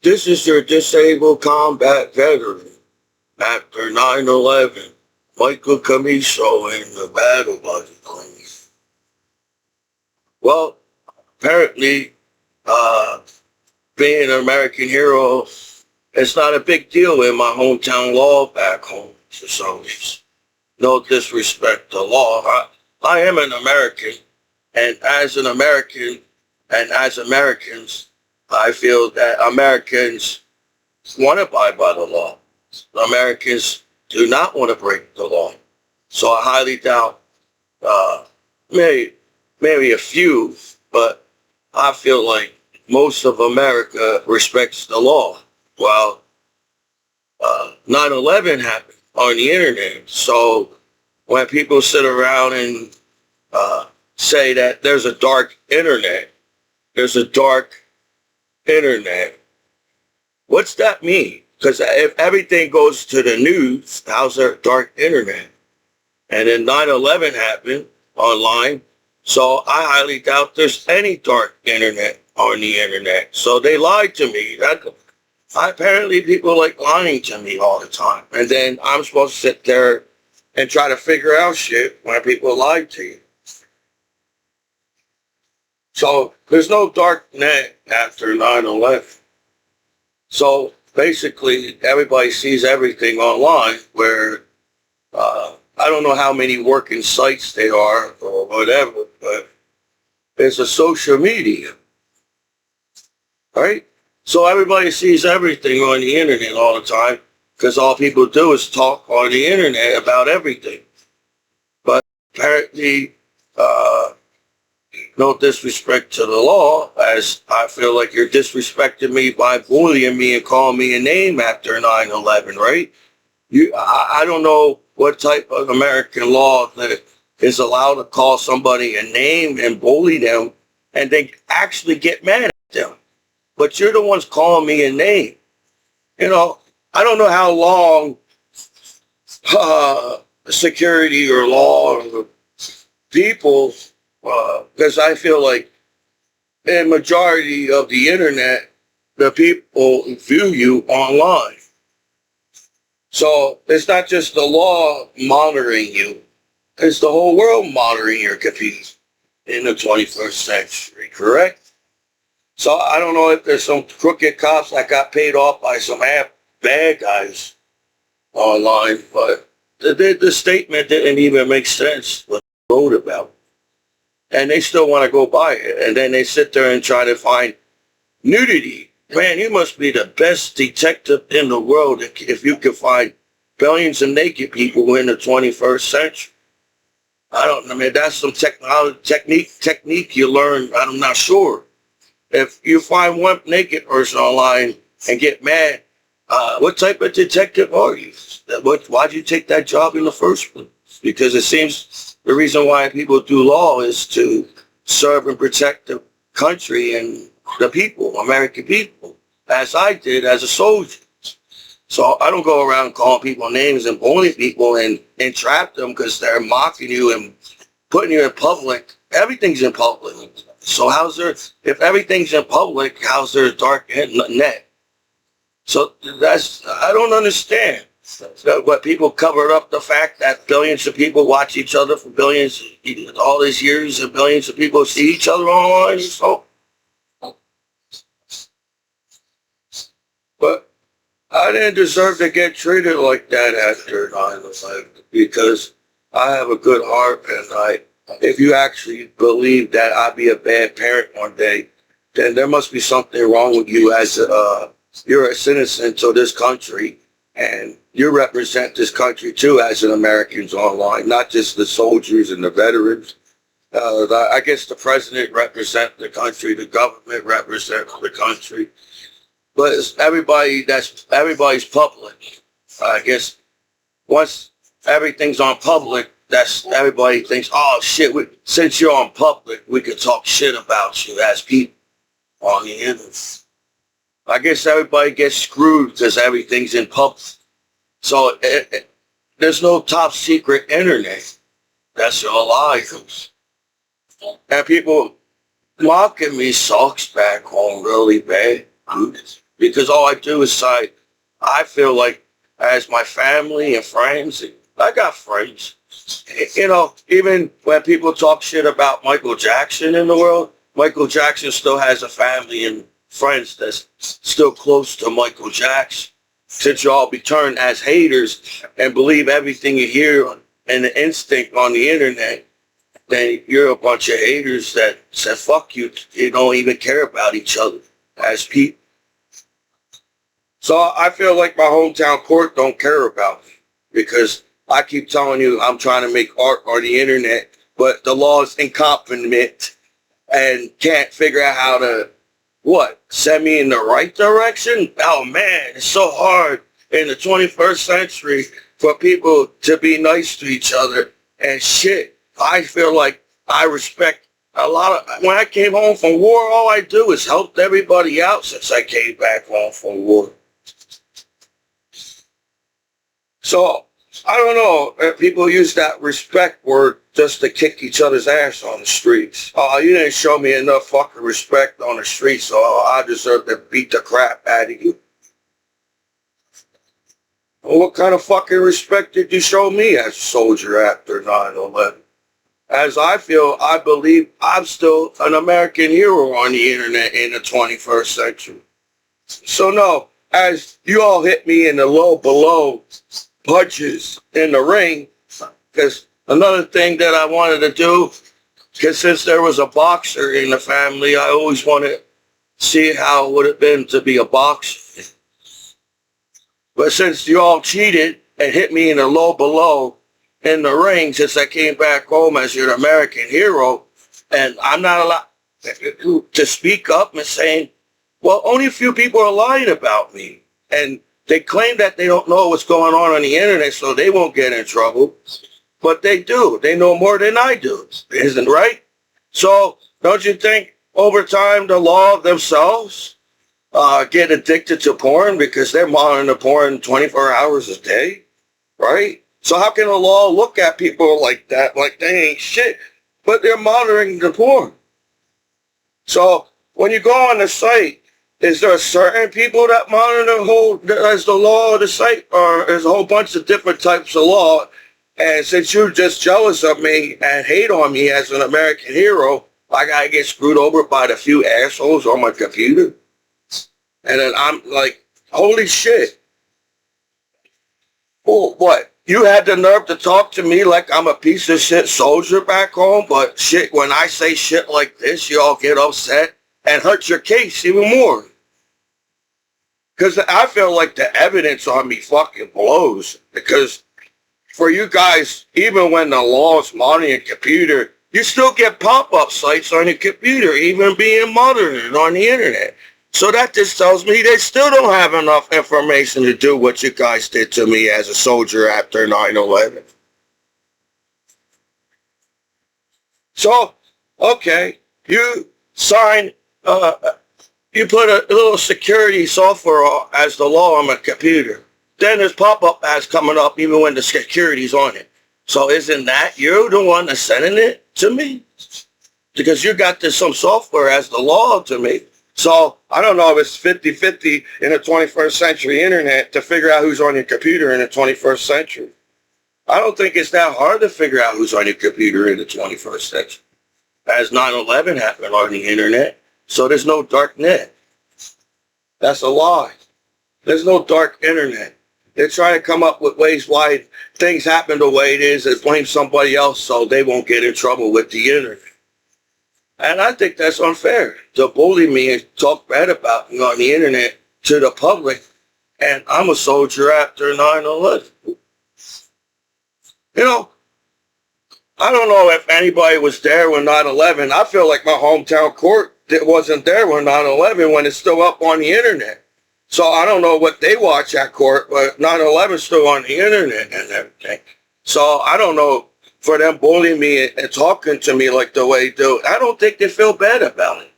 This is your disabled combat veteran after 9/11, Michael Commiso in the battle buddy. Well, apparently, uh, being an American hero, it's not a big deal in my hometown law back home for some reason. No disrespect to law. I am an American, and as an American, and as Americans, I feel that Americans want to abide by the law. Americans do not want to break the law. So I highly doubt, uh, maybe, maybe a few, but I feel like most of America respects the law. While 9/11 happened on the internet. So when people sit around and say that there's a dark internet, what's that mean? Because if everything goes to the news, how's there dark internet? And then 9/11 happened online. So I highly doubt there's any dark internet on the internet. So they lied to me. Apparently people like lying to me all the time. And then I'm supposed to sit there and try to figure out shit when people lie to you. So there's no dark net after 9/11. So basically everybody sees everything online where I don't know how many working sites they are or whatever, but it's a social media, right? So everybody sees everything on the internet all the time because all people do is talk on the internet about everything. But apparently, no disrespect to the law, as I feel like you're disrespecting me by bullying me and calling me a name after 9/11, right? I don't know what type of American law that is allowed to call somebody a name and bully them and then actually get mad at them. But you're the ones calling me a name. You know, I don't know how long security or law or people, because I feel like in majority of the internet, the people view you online. So it's not just the law monitoring you, it's the whole world monitoring your computer in the 21st century, correct? So I don't know if there's some crooked cops that got paid off by some bad guys online, but the statement didn't even make sense what they wrote about. And they still want to go by it. And then they sit there and try to find nudity. Man, you must be the best detective in the world if you can find billions of naked people in the 21st century. I mean, that's some technique you learn. I'm not sure. If you find one naked person online and get mad, what type of detective are you? Why'd you take that job in the first place? Because it seems the reason why people do law is to serve and protect the country and the people, American people, as I did as a soldier. So I don't go around calling people names and bullying people and entrap them because they're mocking you and putting you in public. Everything's in public. So if everything's in public, how's there a dark net? So I don't understand. What people covered up the fact that billions of people watch each other for billions, all these years, and billions of people see each other online. So, but I didn't deserve to get treated like that after 9/11 because I have a good heart, and if you actually believe that I'll be a bad parent one day, then there must be something wrong with you as you're a citizen to this country, and you represent this country too as an Americans online, not just the soldiers and the veterans. I guess the president represents the country, the government represents the country, but it's everybody's public. I guess once everything's on public, that's everybody thinks, oh shit, since you're on public, we can talk shit about you as people on the internet. I guess everybody gets screwed because everything's in public. So there's no top secret internet. That's your lies. And people mocking me sucks back home really bad. because all I do is side. I feel like as my family and friends, I got friends. You know, even when people talk shit about Michael Jackson in the world, Michael Jackson still has a family and friends that's still close to Michael Jackson. Since y'all be turned as haters and believe everything you hear and the instinct on the internet, then you're a bunch of haters that said, fuck you. You don't even care about each other as people. So I feel like my hometown court don't care about me because I keep telling you I'm trying to make art on the internet, but the law is incompetent and can't figure out how to, send me in the right direction? Oh man, it's so hard in the 21st century for people to be nice to each other and shit. I feel like I respect a lot of, when I came home from war, all I do is help everybody out since I came back home from war. So, I don't know if people use that respect word just to kick each other's ass on the streets. Oh, you didn't show me enough fucking respect on the streets, so I deserve to beat the crap out of you. Well, what kind of fucking respect did you show me as a soldier after 9/11? As I feel, I believe I'm still an American hero on the internet in the 21st century. So no, as you all hit me in the low below punches in the ring, because another thing that I wanted to do, because since there was a boxer in the family, I always wanted to see how it would have been to be a boxer. But since you all cheated and hit me in the low below in the ring, since I came back home as your American hero, and I'm not allowed to speak up and saying, well, only a few people are lying about me. And they claim that they don't know what's going on the internet, so they won't get in trouble. But they do. They know more than I do. Isn't right? So don't you think over time the law themselves get addicted to porn because they're monitoring the porn 24 hours a day? Right? So how can the law look at people like that, like they ain't shit, but they're monitoring the porn? So when you go on the site, is there certain people that monitor the whole, as the law of the site, or there's a whole bunch of different types of law? And since you're just jealous of me and hate on me as an American hero, I gotta get screwed over by the few assholes on my computer? And then I'm like, holy shit. Oh, what? You had the nerve to talk to me like I'm a piece of shit soldier back home, but shit, when I say shit like this, you all get upset and hurt your case even more. Because I feel like the evidence on me fucking blows. Because for you guys, even when the law's monitoring your computer, you still get pop-up sites on your computer, even being monitored on the internet. So that just tells me they still don't have enough information to do what you guys did to me as a soldier after 9/11. So, okay, you sign, you put a little security software as the law on my computer. Then there's pop-up ads coming up even when the security's on it. So isn't that you the one that's sending it to me? Because you got this some software as the law to me. So I don't know if it's 50-50 in the 21st century internet to figure out who's on your computer in the 21st century. I don't think it's that hard to figure out who's on your computer in the 21st century. As 9/11 happened on the internet. So there's no dark net. That's a lie. There's no dark internet. They're trying to come up with ways why things happen the way it is and blame somebody else so they won't get in trouble with the internet. And I think that's unfair to bully me and talk bad about me on the internet to the public. And I'm a soldier after 9/11. You know, I don't know if anybody was there when 9/11. I feel like my hometown court wasn't there when 9/11 when it's still up on the internet. So I don't know what they watch at court, but 9/11's still on the internet and everything. So I don't know, for them bullying me and talking to me like the way they do, I don't think they feel bad about it.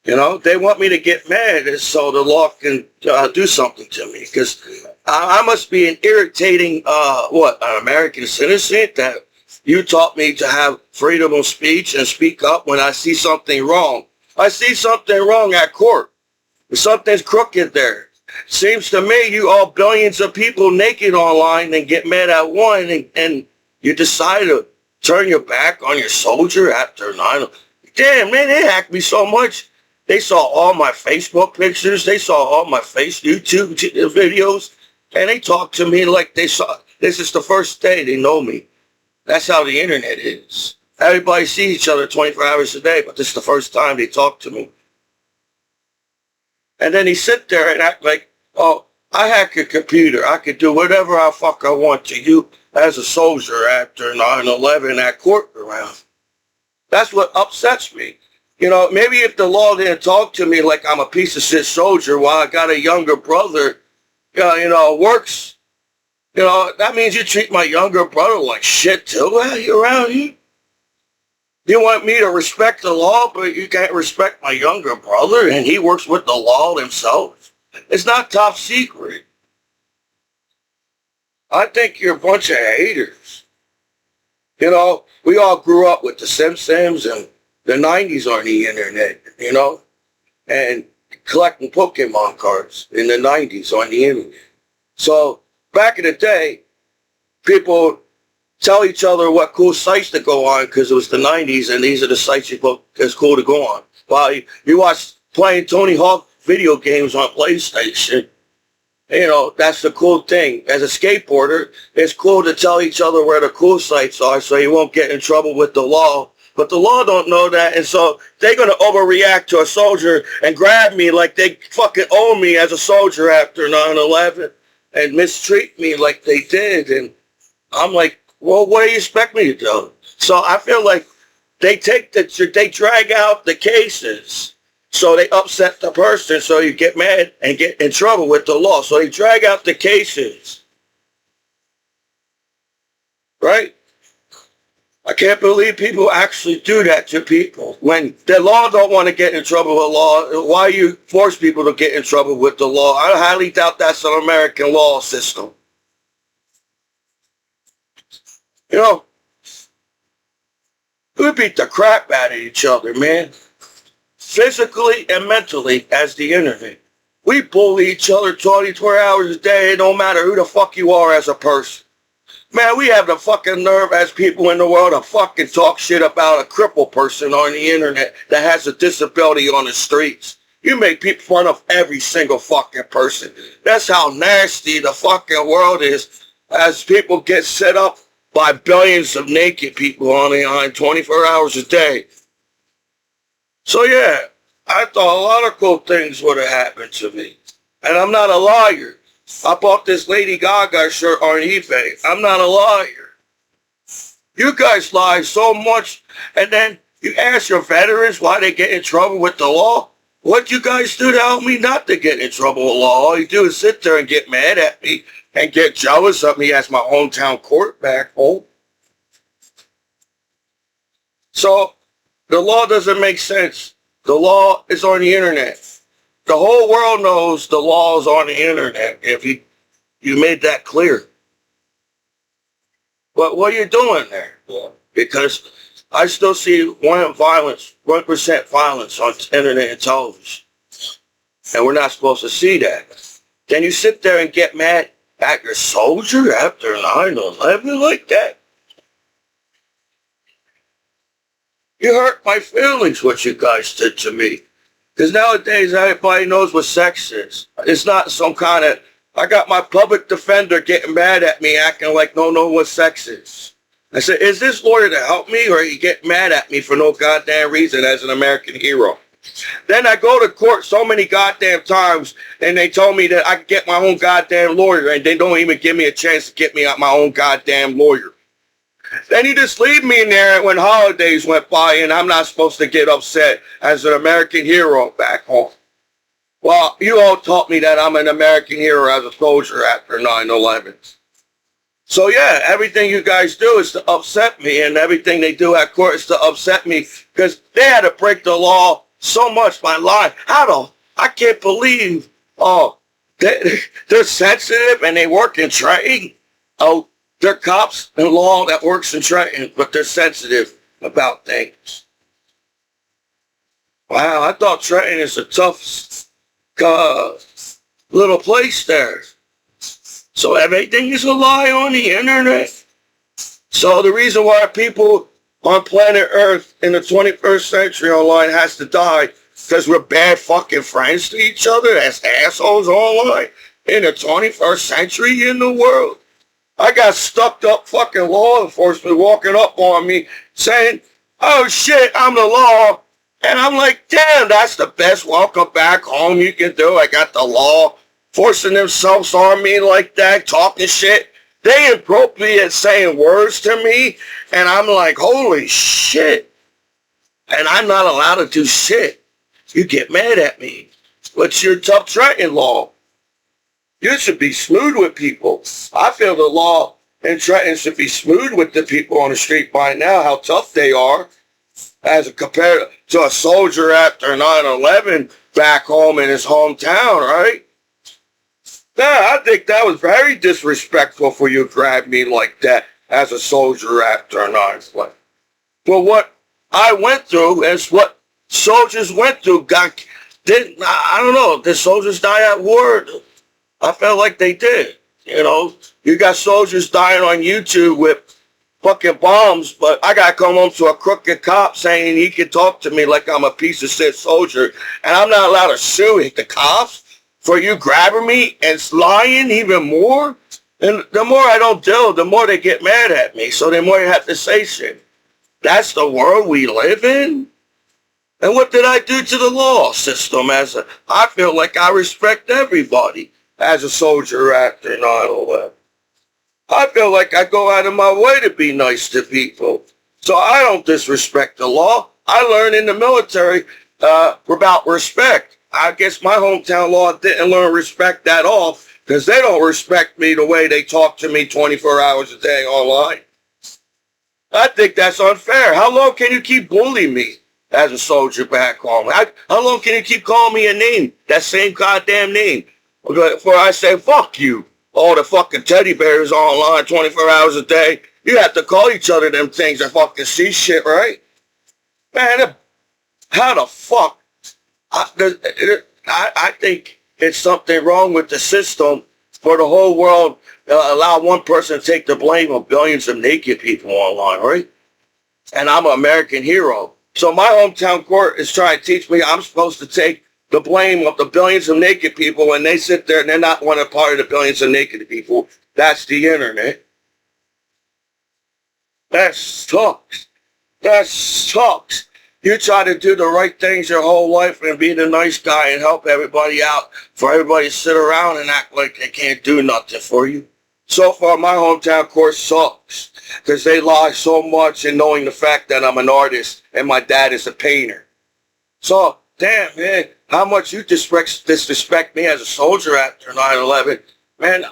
You know, they want me to get mad so the law can do something to me. Because I must be an irritating, an American citizen that you taught me to have freedom of speech and speak up when I see something wrong. I see something wrong at court. Something's crooked there. Seems to me you all billions of people naked online and get mad at one and you decide to turn your back on your soldier after 9. Damn, man, they hacked me so much. They saw all my Facebook pictures. They saw all my YouTube videos. And they talked to me like they saw, this is the first day they know me. That's how the internet is. Everybody sees each other 24 hours a day, but this is the first time they talk to me. And then he sit there and act like, oh, I hack your computer. I could do whatever I want to you as a soldier after 9/11 at court around. That's what upsets me. You know, maybe if the law didn't talk to me like I'm a piece of shit soldier while I got a younger brother, works, that means you treat my younger brother like shit too around here. You want me to respect the law, but you can't respect my younger brother and he works with the law himself? It's not top secret. I think you're a bunch of haters. We all grew up with the Simpsons and the 90s on the internet, and collecting Pokemon cards in the 90s on the internet. So back in the day, people tell each other what cool sites to go on because it was the 90s and these are the sites it's cool to go on. While you watch playing Tony Hawk video games on PlayStation, that's the cool thing. As a skateboarder, it's cool to tell each other where the cool sites are so you won't get in trouble with the law. But the law don't know that, and so they're going to overreact to a soldier and grab me like they fucking own me as a soldier after 9/11 and mistreat me like they did. And I'm like, well, what do you expect me to do? So I feel like they drag out the cases. So they upset the person, so you get mad and get in trouble with the law. So they drag out the cases. Right? I can't believe people actually do that to people. When the law don't want to get in trouble with law, why you force people to get in trouble with the law? I highly doubt that's an American law system. We beat the crap out of each other, man. Physically and mentally as the internet. We bully each other 24 hours a day, no matter who the fuck you are as a person. Man, we have the fucking nerve as people in the world to fucking talk shit about a crippled person on the internet that has a disability on the streets. You make people fun of every single fucking person. That's how nasty the fucking world is as people get set up by billions of naked people online 24 hours a day. So yeah, I thought a lot of cool things would have happened to me. And I'm not a liar. I bought this Lady Gaga shirt on eBay. I'm not a liar. You guys lie so much, and then you ask your veterans why they get in trouble with the law. What you guys do to help me not to get in trouble with law? All you do is sit there and get mad at me and get jealous of me as my hometown court back home. So the law doesn't make sense. The law is on the internet. The whole world knows the law is on the internet, if you made that clear. But what are you doing there? Because I still see 1% violence on internet and television. And we're not supposed to see that. Then you sit there and get mad at your soldier after 9/11 like that? You hurt my feelings, what you guys did to me. Because nowadays, everybody knows what sex is. It's not some kind of, I got my public defender getting mad at me, acting like no know what sex is. I said, is this lawyer to help me, or you get mad at me for no goddamn reason as an American hero? Then I go to court so many goddamn times, and they told me that I could get my own goddamn lawyer, and they don't even give me a chance to get me my own goddamn lawyer. Then you just leave me in there when holidays went by and I'm not supposed to get upset as an American hero back home. Well, you all taught me that I'm an American hero as a soldier after 9/11. So yeah, everything you guys do is to upset me, and everything they do at court is to upset me because they had to break the law so much by lying. I can't believe, they're sensitive and they work in trade. Oh, they're cops in law that works in Trenton, but they're sensitive about things. Wow, I thought Trenton is the toughest. uh, little place there. So everything is a lie on the internet. So the reason why people on planet Earth in the 21st century online has to die because we're bad fucking friends to each other as assholes online in the 21st century in the world. I got stuck up fucking law enforcement walking up on me saying, oh shit, I'm the law. And I'm like, damn, that's the best welcome back home you can do. I got the law forcing themselves on me like that, talking shit. They inappropriate saying words to me. And I'm like, holy shit. And I'm not allowed to do shit. You get mad at me. What's your tough Trenton law? You should be smooth with people. I feel the law in Trenton should be smooth with the people on the street by now, how tough they are, as compared to a soldier after 9/11 back home in his hometown, right? Yeah, I think that was very disrespectful for you to grab me like that as a soldier after 9/11. But what I went through is what soldiers went through. I don't know, did soldiers die at war? I felt like they did. You know, you got soldiers dying on YouTube with fucking bombs, but I got to come home to a crooked cop saying he can talk to me like I'm a piece of shit soldier, and I'm not allowed to sue the cops for you grabbing me and lying even more. And the more I don't deal, the more they get mad at me. So the more you have to say shit. That's the world we live in. And what did I do to the law system? I feel like I respect everybody as a soldier after 9/11. I feel like I go out of my way to be nice to people. So I don't disrespect the law. I learned in the military about respect. I guess my hometown law didn't learn respect at all because they don't respect me the way they talk to me 24 hours a day online. I think that's unfair. How long can you keep bullying me as a soldier back home? How long can you keep calling me a name, that same goddamn name? Before I say, fuck you. All the fucking teddy bears online 24 hours a day. You have to call each other them things and fucking see shit, right? Man, how the fuck? I think it's something wrong with the system for the whole world allow one person to take the blame of billions of naked people online, right? And I'm an American hero. So my hometown court is trying to teach me I'm supposed to take the blame of the billions of naked people when they sit there and they're not one part of the billions of naked people. That's the internet. That sucks. That sucks. You try to do the right things your whole life and be the nice guy and help everybody out for everybody to sit around and act like they can't do nothing for you. So far, my hometown court sucks because they lie so much in knowing the fact that I'm an artist and my dad is a painter. So, damn, man, how much you disrespect me as a soldier after 9/11. Man,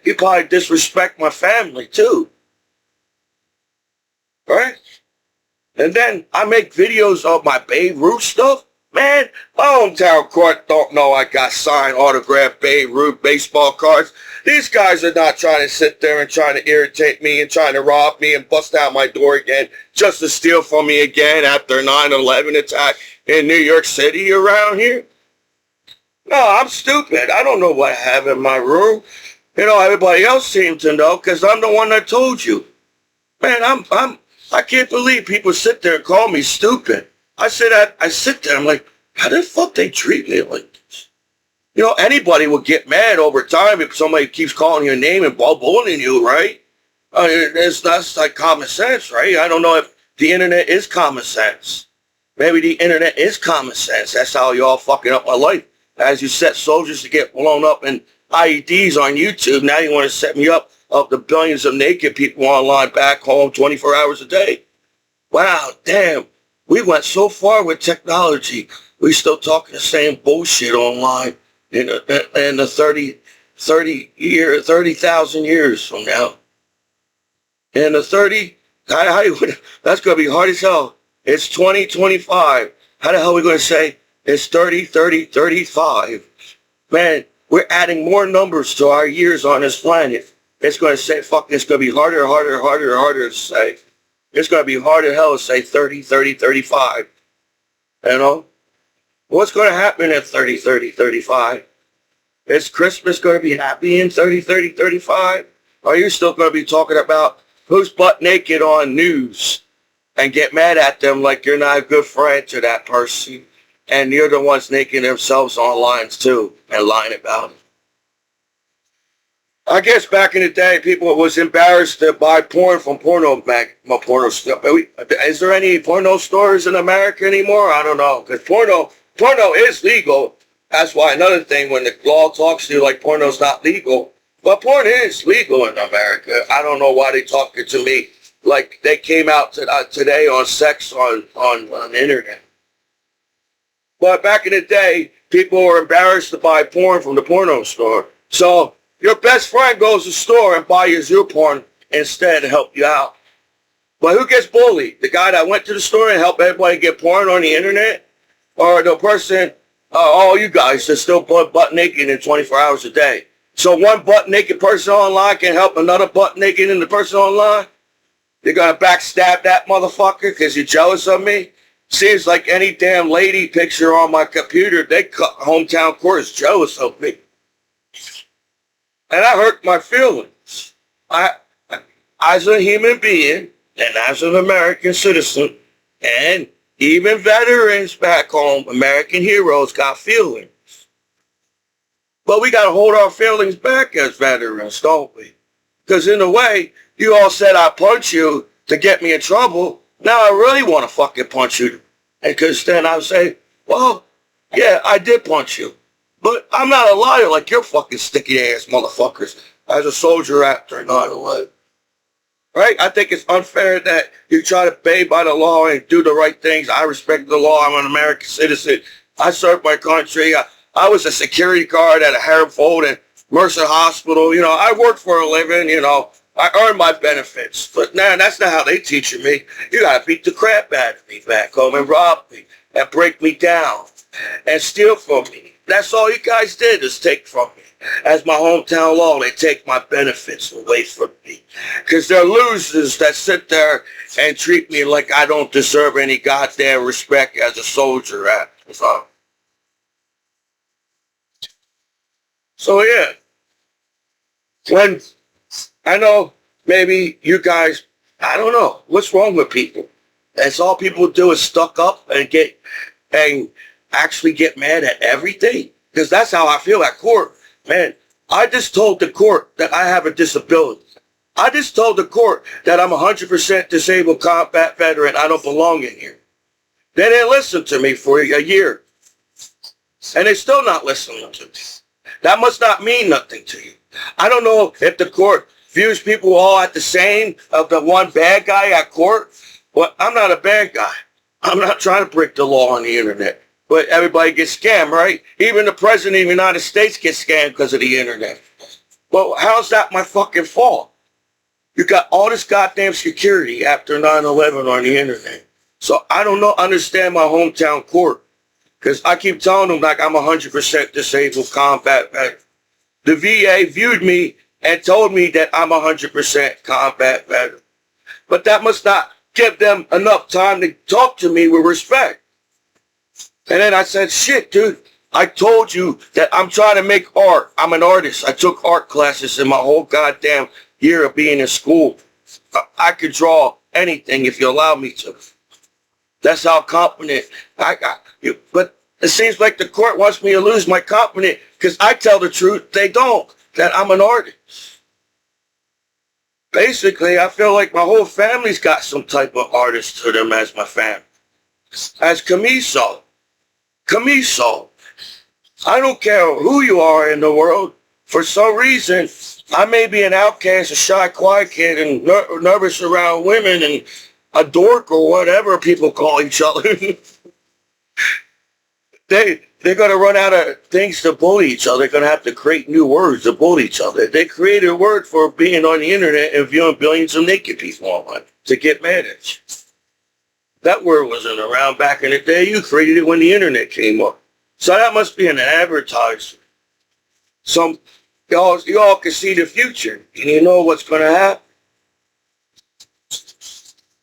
you probably disrespect my family, too. Right? And then I make videos of my Babe Ruth stuff. Man, my hometown court don't know I got signed, autographed Babe Ruth baseball cards. These guys are not trying to sit there and trying to irritate me and trying to rob me and bust out my door again just to steal from me again after 9/11 attack in New York City around here. No, I'm stupid. I don't know what I have in my room. You know, everybody else seems to know because I'm the one that told you. Man, I can't believe people sit there and call me stupid. I sit there, I'm like, how the fuck they treat me like this? You know, anybody would get mad over time if somebody keeps calling your name and bullying you, right? That's like common sense, right? I don't know if the internet is common sense. Maybe the internet is common sense. That's how y'all fucking up my life. As you set soldiers to get blown up in IEDs on YouTube, now you want to set me up of the billions of naked people online back home 24 hours a day. Wow, damn. We went so far with technology. We still talking the same bullshit online in the 30,000 years from now. In the 30, that's going to be hard as hell. It's 2025. How the hell are we going to say it's 30, 30, 35? Man, we're adding more numbers to our years on this planet. It's going to say, fuck, it's going to be harder to say. It's going to be hard as hell to say 30, 30, 35. You know? What's going to happen at 30, 30, 35? Is Christmas going to be happy in 30, 30, 35? Are you still going to be talking about who's butt naked on news and get mad at them like you're not a good friend to that person? And you're the ones naked themselves online too and lying about it. I guess back in the day, people was embarrassed to buy porn from porno stuff. Is there any porno stores in America anymore? I don't know. Because porno is legal. That's why another thing, when the law talks to you like porno's not legal, but porn is legal in America. I don't know why they talking to me like they came out today on sex on the internet. But back in the day, people were embarrassed to buy porn from the porno store. So your best friend goes to the store and buys your porn instead to help you out. But who gets bullied? The guy that went to the store and helped everybody get porn on the internet? Or the person, all you guys are still butt naked in 24 hours a day? So one butt naked person online can help another butt naked in the person online? You're going to backstab that motherfucker because you're jealous of me? Seems like any damn lady picture on my computer, they cut hometown court is jealous of me. And that hurt my feelings. As a human being, and as an American citizen, and even veterans back home, American heroes got feelings. But we got to hold our feelings back as veterans, don't we? Because in a way, you all said I punch you to get me in trouble. Now I really want to fucking punch you. Because then I would say, well, yeah, I did punch you. But I'm not a liar like your fucking sticky ass motherfuckers as a soldier after 9/11. Right? I think it's unfair that you try to obey by the law and do the right things. I respect the law. I'm an American citizen. I served my country. I was a security guard at a Hereford and Mercer Hospital. You know, I worked for a living, you know. I earned my benefits. But nah, that's not how they teaching me. You got to beat the crap out of me back home and rob me and break me down and steal from me. That's all you guys did is take from me. As my hometown law, they take my benefits away from me. Because they're losers that sit there and treat me like I don't deserve any goddamn respect as a soldier. So yeah. When I know maybe you guys, I don't know, what's wrong with people? That's all people do is stuck up and actually get mad at everything. Because that's how I feel at court. Man, I just told the court that I have a disability. I just told the court that I'm 100% disabled combat veteran. I don't belong in here. They didn't listen to me for a year. And they're still not listening to me. That must not mean nothing to you. I don't know if the court views people all at the same of the one bad guy at court. Well, I'm not a bad guy. I'm not trying to break the law on the internet. But everybody gets scammed, right? Even the president of the United States gets scammed because of the internet. Well, how's that my fucking fault? You got all this goddamn security after 9/11 on the internet. So I don't understand my hometown court. Because I keep telling them like I'm 100% disabled combat veteran. The VA viewed me and told me that I'm 100% combat veteran. But that must not give them enough time to talk to me with respect. And then I said, shit, dude, I told you that I'm trying to make art. I'm an artist. I took art classes in my whole goddamn year of being in school. I could draw anything if you allow me to. That's how confident I got you. But it seems like the court wants me to lose my confidence because I tell the truth. They don't, that I'm an artist. Basically, I feel like my whole family's got some type of artist to them as my family. As Commiso. I don't care who you are in the world. For some reason, I may be an outcast, a shy, quiet kid, and nervous around women, and a dork or whatever people call each other. They're going to run out of things to bully each other. They're going to have to create new words to bully each other. They created a word for being on the internet and viewing billions of naked people online to get mad at you. That word wasn't around back in the day. You created it when the internet came up. So that must be an advertiser. You all can see the future and you know what's going to happen.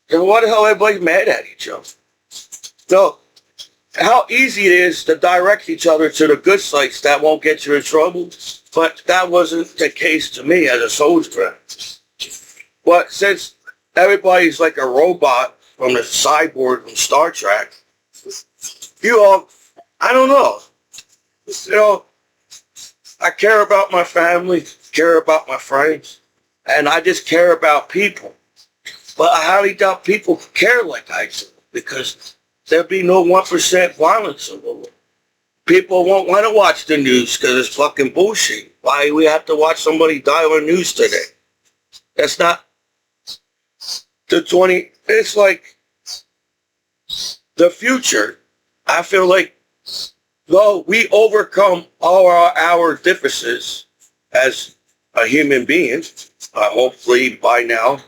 Then why the hell everybody's mad at each other? So how easy it is to direct each other to the good sites that won't get you in trouble. But that wasn't the case to me as a soldier. But since everybody's like a robot from the cyborg from Star Trek, you all, I don't know. You know, I care about my family, care about my friends, and I just care about people. But I highly doubt people care like I do, because there'd be no 1% violence in the world. People won't want to watch the news because it's fucking bullshit. Why we have to watch somebody die on the news today? That's not it's like the future. I feel like, though we overcome all our differences as a human being, hopefully by now,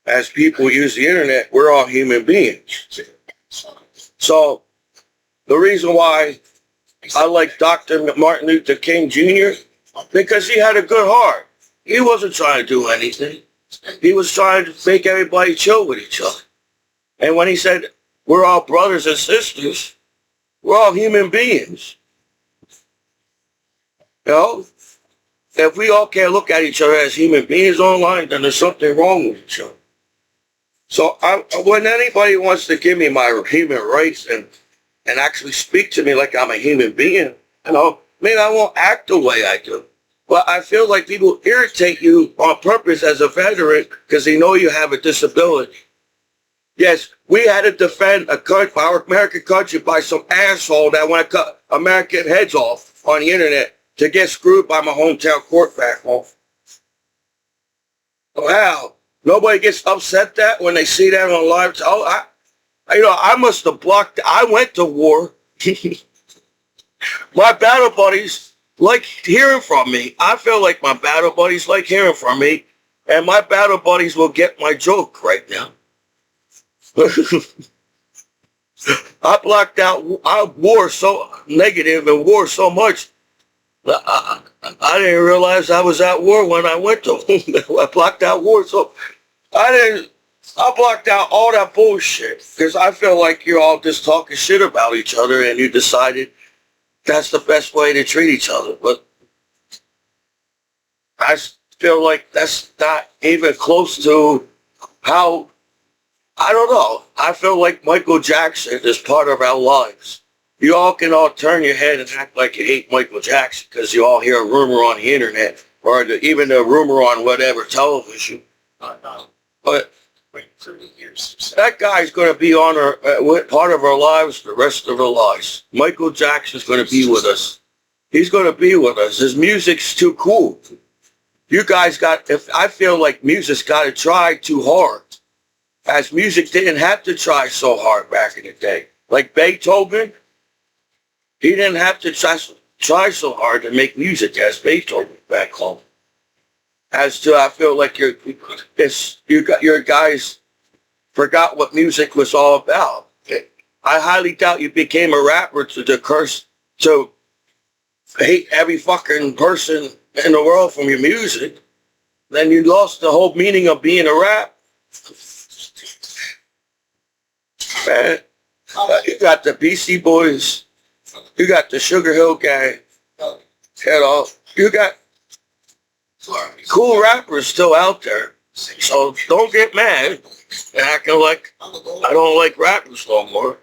as people use the internet, we're all human beings. So the reason why I like Dr. Martin Luther King Jr., because he had a good heart. He wasn't trying to do anything. He was trying to make everybody chill with each other. And when he said, we're all brothers and sisters, we're all human beings. You know, if we all can't look at each other as human beings online, then there's something wrong with each other. So when anybody wants to give me my human rights and actually speak to me like I'm a human being, you know, maybe I won't act the way I do. But I feel like people irritate you on purpose as a veteran because they know you have a disability. Yes, we had to defend our American country by some asshole that want to cut American heads off on the internet to get screwed by my hometown court back home. Wow. Nobody gets upset that when they see that on live. Oh, I must have blocked. I went to war. My battle buddies like hearing from me. I feel like my battle buddies like hearing from me, and my battle buddies will get my joke right now. I blocked out. I wore so negative and wore so much. I didn't realize I was at war when I went to. I blocked out war, so I blocked out all that bullshit because I feel like you're all just talking shit about each other, and you decided that's the best way to treat each other. But I feel like that's not even close to how, I don't know. I feel like Michael Jackson is part of our lives. You all can all turn your head and act like you hate Michael Jackson because you all hear a rumor on the internet or even a rumor on whatever television. But that guy's going to be on part of our lives the rest of our lives. Michael Jackson's going to be with us. He's going to be with us. His music's too cool. You guys I feel like music's got to try too hard. As music didn't have to try so hard back in the day. Like Beethoven, he didn't have to try so hard to make music as Beethoven back home. As to, I feel like your guys forgot what music was all about. I highly doubt you became a rapper to hate every fucking person in the world from your music. Then you lost the whole meaning of being a rap. Man, you got the BC Boys, you got the Sugar Hill Gang, you got cool rappers still out there. So don't get mad and acting like I don't like rappers no more.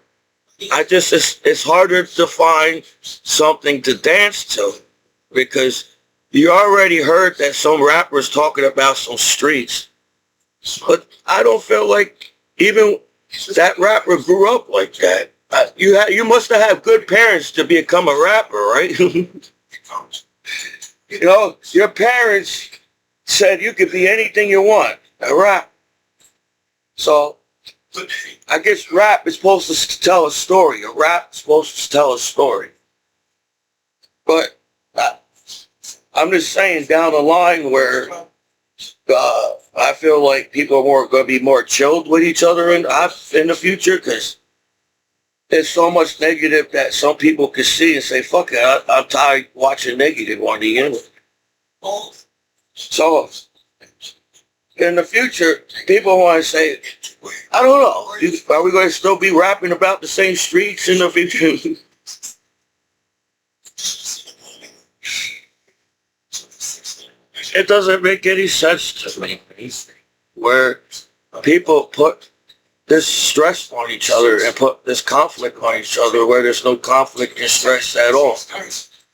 It's harder to find something to dance to because you already heard that some rappers talking about some streets. But I don't feel like even that rapper grew up like that. You must have had good parents to become a rapper, right? You know, your parents said you could be anything you want, a rap. So, I guess rap is supposed to tell a story. A rap is supposed to tell a story. But I'm just saying down the line where I feel like people are going to be more chilled with each other in the future because there's so much negative that some people can see and say, fuck it, I'm tired watching negative on the internet. So, in the future, people want to say, I don't know, are we going to still be rapping about the same streets in the future? It doesn't make any sense to me where people put this stress on each other and put this conflict on each other where there's no conflict and stress at all.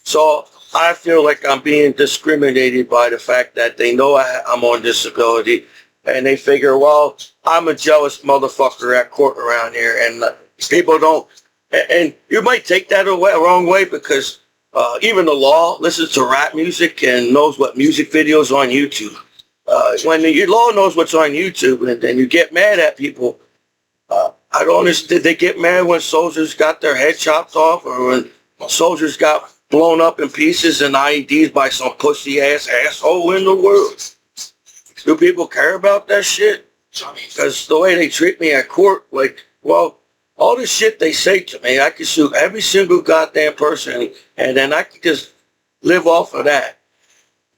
So I feel like I'm being discriminated by the fact that they know I'm on disability and they figure, well, I'm a jealous motherfucker at court around here, and people don't, and you might take that away wrong way because even the law listens to rap music and knows what music videos on YouTube. When the law knows what's on YouTube and then you get mad at people, I don't understand. Did they get mad when soldiers got their head chopped off or when soldiers got blown up in pieces and IEDs by some pussy ass asshole in the world? Do people care about that shit? Because the way they treat me at court, like, well, all the shit they say to me, I can sue every single goddamn person and then I can just live off of that.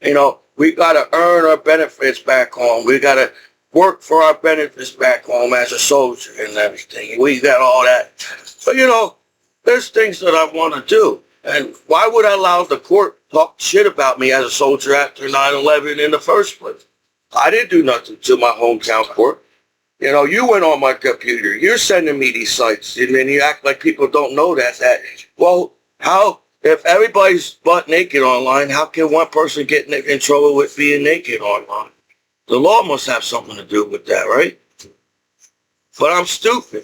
You know, we got to earn our benefits back home. We got to work for our benefits back home as a soldier and everything. We got all that. But, you know, there's things that I want to do. And why would I allow the court to talk shit about me as a soldier after 9/11 in the first place? I didn't do nothing to my hometown court. You know, you went on my computer. You're sending me these sites. And then you act like people don't know that. Well, how, if everybody's butt naked online, how can one person get in trouble with being naked online? The law must have something to do with that, right? But I'm stupid.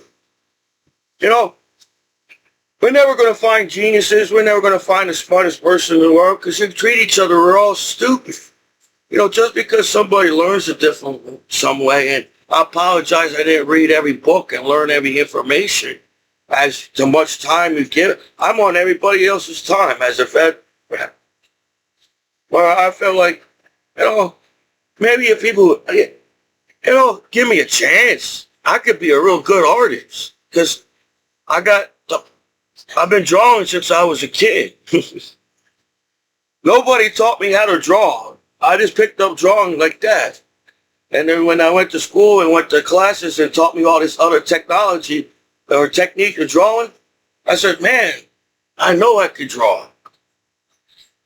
You know, we're never going to find geniuses. We're never going to find the smartest person in the world because we treat each other, we're all stupid. You know, just because somebody learns a different some way, and I apologize, I didn't read every book and learn every information. As to much time you give, I'm on everybody else's time as a vet. Well, I feel like, you know, maybe if people, you know, give me a chance, I could be a real good artist. Because I've been drawing since I was a kid. Nobody taught me how to draw. I just picked up drawing like that. And then when I went to school and went to classes and taught me all this other technology or technique of drawing, I said, man, I know I could draw.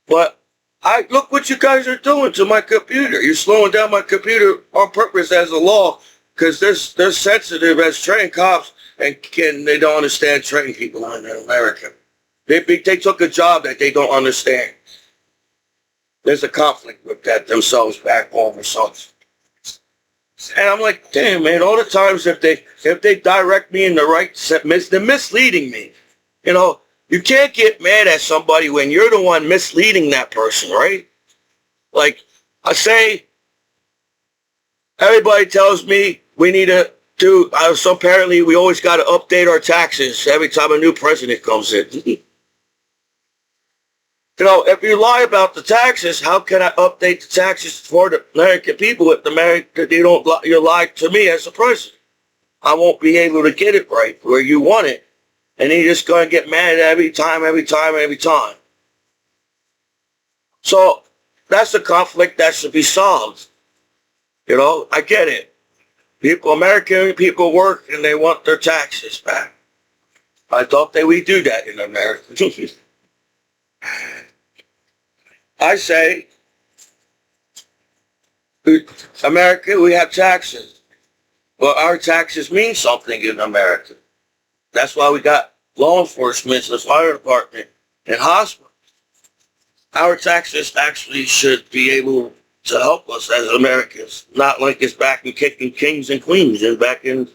But look what you guys are doing to my computer. You're slowing down my computer on purpose as a law because they're sensitive as trained cops and they don't understand trained people in America. They took a job that they don't understand. There's a conflict with that themselves back home or something. And I'm like, damn, man, all the times if they direct me in the right set, they're misleading me. You know, you can't get mad at somebody when you're the one misleading that person, right? Like, I say, everybody tells me we need to do, so apparently we always got to update our taxes every time a new president comes in. You know, if you lie about the taxes, how can I update the taxes for the American people if you lied to me as a president? I won't be able to get it right where you want it. And you're just going to get mad every time. So that's a conflict that should be solved. You know, I get it. American people work and they want their taxes back. I thought that we do that in America. I say, America, we have taxes. Well, our taxes mean something in America. That's why we got law enforcement, the fire department, and hospitals. Our taxes actually should be able to help us as Americans, not like it's back in kicking kings and queens and back in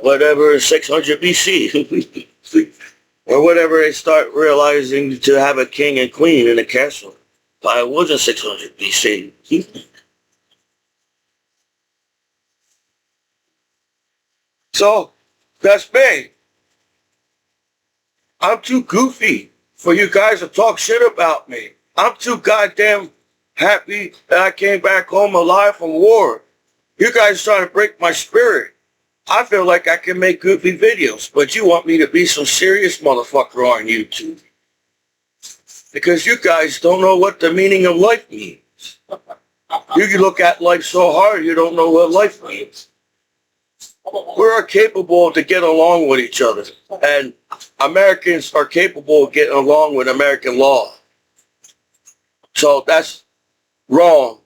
whatever 600 BC. Or whatever they start realizing to have a king and queen in a castle. But it wasn't 600 BC. So, that's me. I'm too goofy for you guys to talk shit about me. I'm too goddamn happy that I came back home alive from war. You guys trying to break my spirit. I feel like I can make goofy videos, but you want me to be some serious motherfucker on YouTube. Because you guys don't know what the meaning of life means. You can look at life so hard you don't know what life means. We're capable to get along with each other. And Americans are capable of getting along with American law. So that's wrong.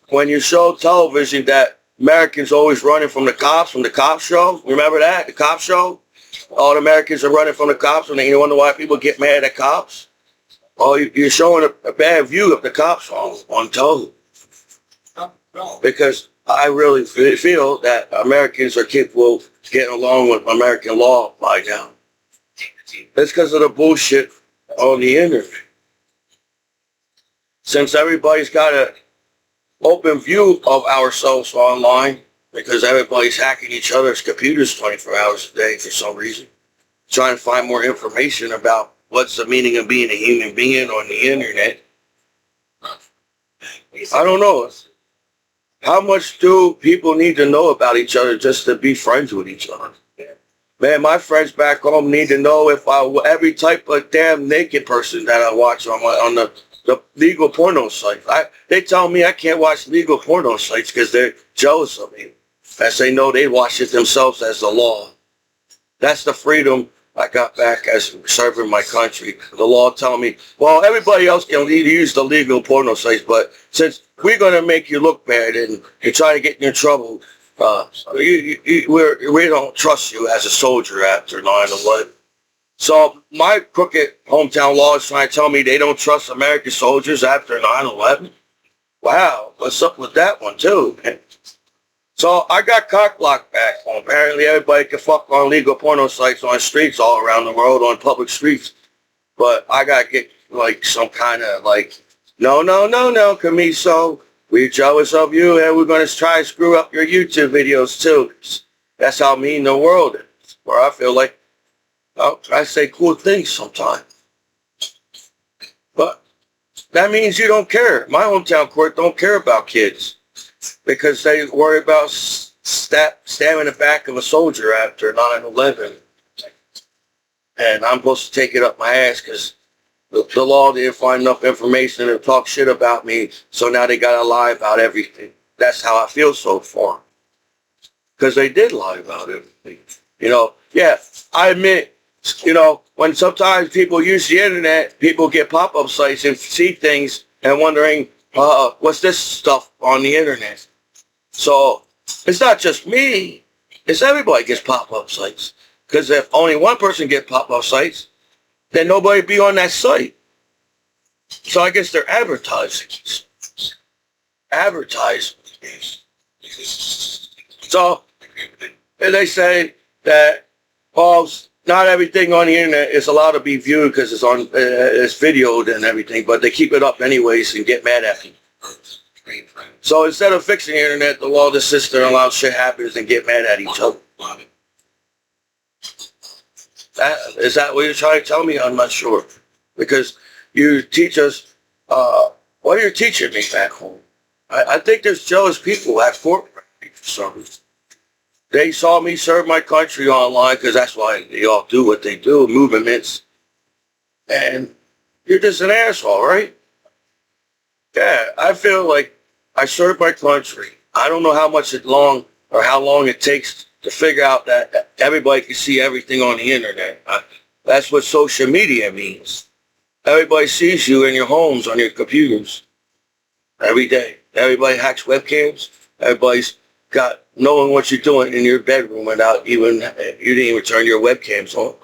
When you show television that Americans always running from the cop show, remember that? The cop show? All the Americans are running from the cops, and you wonder why people get mad at cops? Oh, you're showing a bad view of the cops on television. Because I really feel that Americans are capable of getting along with American law by now. It's because of the bullshit on the internet. Since everybody's got an open view of ourselves online, because everybody's hacking each other's computers 24 hours a day for some reason, trying to find more information about what's the meaning of being a human being on the internet. I don't know. How much do people need to know about each other just to be friends with each other? Man, my friends back home need to know if every type of damn naked person that I watch on the legal porno site. They tell me I can't watch legal porno sites because they're jealous of me. As they know they watch it themselves as the law. That's the freedom I got back as serving my country. The law telling me, well, everybody else can use the legal porno sites, but since we're going to make you look bad and try to get you in trouble, we don't trust you as a soldier after 9/11. So my crooked hometown law is trying to tell me they don't trust American soldiers after 9/11. Wow, what's up with that one too? So I got cock blocked back home. Apparently everybody can fuck on legal porno sites on streets all around the world, on public streets. But I got to get like some kind of like, no, Commiso. We're jealous of you and we're going to try to screw up your YouTube videos too. That's how mean the world is. Where I feel like I say cool things sometimes. But that means you don't care. My hometown court don't care about kids. Because they worry about stabbing the back of a soldier after 9/11. And I'm supposed to take it up my ass because the law didn't find enough information to talk shit about me, so now they got to lie about everything. That's how I feel so far. Because they did lie about everything. Yeah, I admit, when sometimes people use the internet, people get pop-up sites and see things and wondering, what's this stuff on the internet? So it's not just me. It's everybody gets pop-up sites. Because if only one person gets pop-up sites, then nobody be on that site. So I guess they're advertising. So and they say that, well, not everything on the internet is allowed to be viewed because it's videoed and everything, but they keep it up anyways and get mad at me. So instead of fixing the internet, the law just sits there and allows shit happens and get mad at each other. Is that what you're trying to tell me? I'm not sure. Because you teach us, what are you teaching me back home? I think there's jealous people at Fort Bragg for some reason. They saw me serve my country online because that's why they all do what they do, movements. And you're just an asshole, right? Yeah, I feel like I serve my country. I don't know how long it takes to figure out that everybody can see everything on the internet. That's what social media means. Everybody sees you in your homes, on your computers, every day. Everybody hacks webcams. Everybody's got knowing what you're doing in your bedroom without you didn't even turn your webcams on.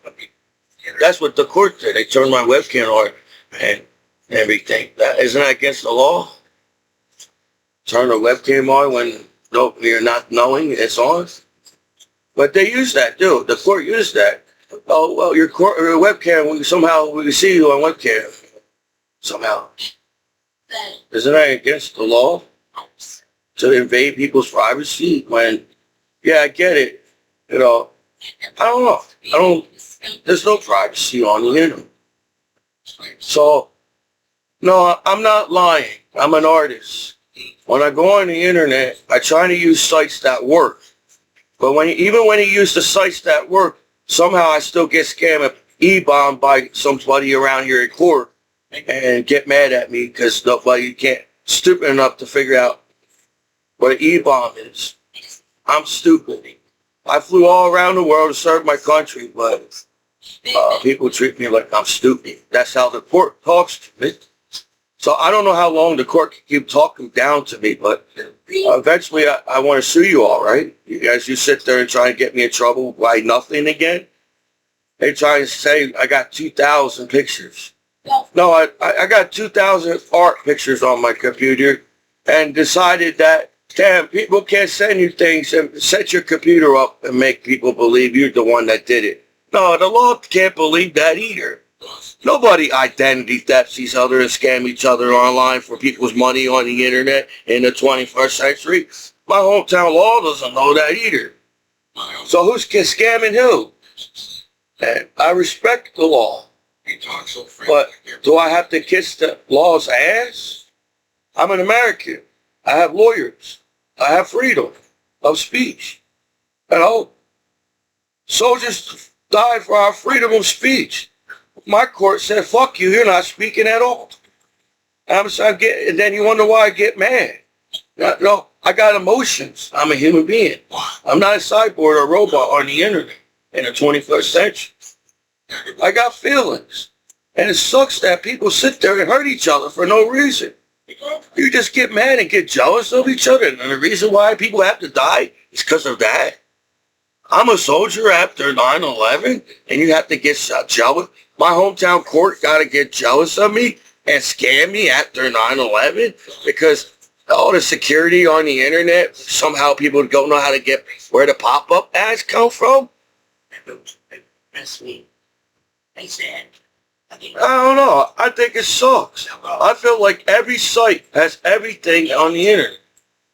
That's what the court did. They turned my webcam on and everything. Isn't that against the law? Turn the webcam on when you're not knowing it's on? But they use that, too. The court used that. Oh, well, your webcam, we can see you on webcam. Somehow. Isn't that against the law? To invade people's privacy when, yeah, I get it. I don't know. There's no privacy on the internet. So, no, I'm not lying. I'm an artist. When I go on the internet, I try to use sites that work. But even when you use the sites that work, somehow I still get scammed, e-bombed by somebody around here in court and get mad at me because nobody can't stupid enough to figure out what an E-bomb is. I'm stupid. I flew all around the world to serve my country, but people treat me like I'm stupid. That's how the court talks to me. So I don't know how long the court can keep talking down to me, but eventually I want to sue you all, right? You guys, you sit there and try and get me in trouble by nothing again. They try and say I got 2,000 pictures. No, I got 2,000 art pictures on my computer and decided that, damn, people can't send you things and set your computer up and make people believe you're the one that did it. No, the law can't believe that either. Nobody identity thefts each other and scam each other online for people's money on the internet in the 21st century. My hometown law doesn't know that either. So who's scamming who? And I respect the law. But do I have to kiss the law's ass? I'm an American. I have lawyers. I have freedom of speech. Soldiers died for our freedom of speech. My court said, fuck you, you're not speaking at all. And then you wonder why I get mad. No, I got emotions. I'm a human being. I'm not a cyborg or a robot on the internet in the 21st century. I got feelings. And it sucks that people sit there and hurt each other for no reason. You just get mad and get jealous of each other. And the reason why people have to die is because of that. I'm a soldier after 9/11, and you have to get jealous. My hometown court got to get jealous of me and scam me after 9/11 because all the security on the internet, somehow people don't know how to get where the pop-up ads come from. That's me. They said. I don't know. I think it sucks. I feel like every site has everything on the internet.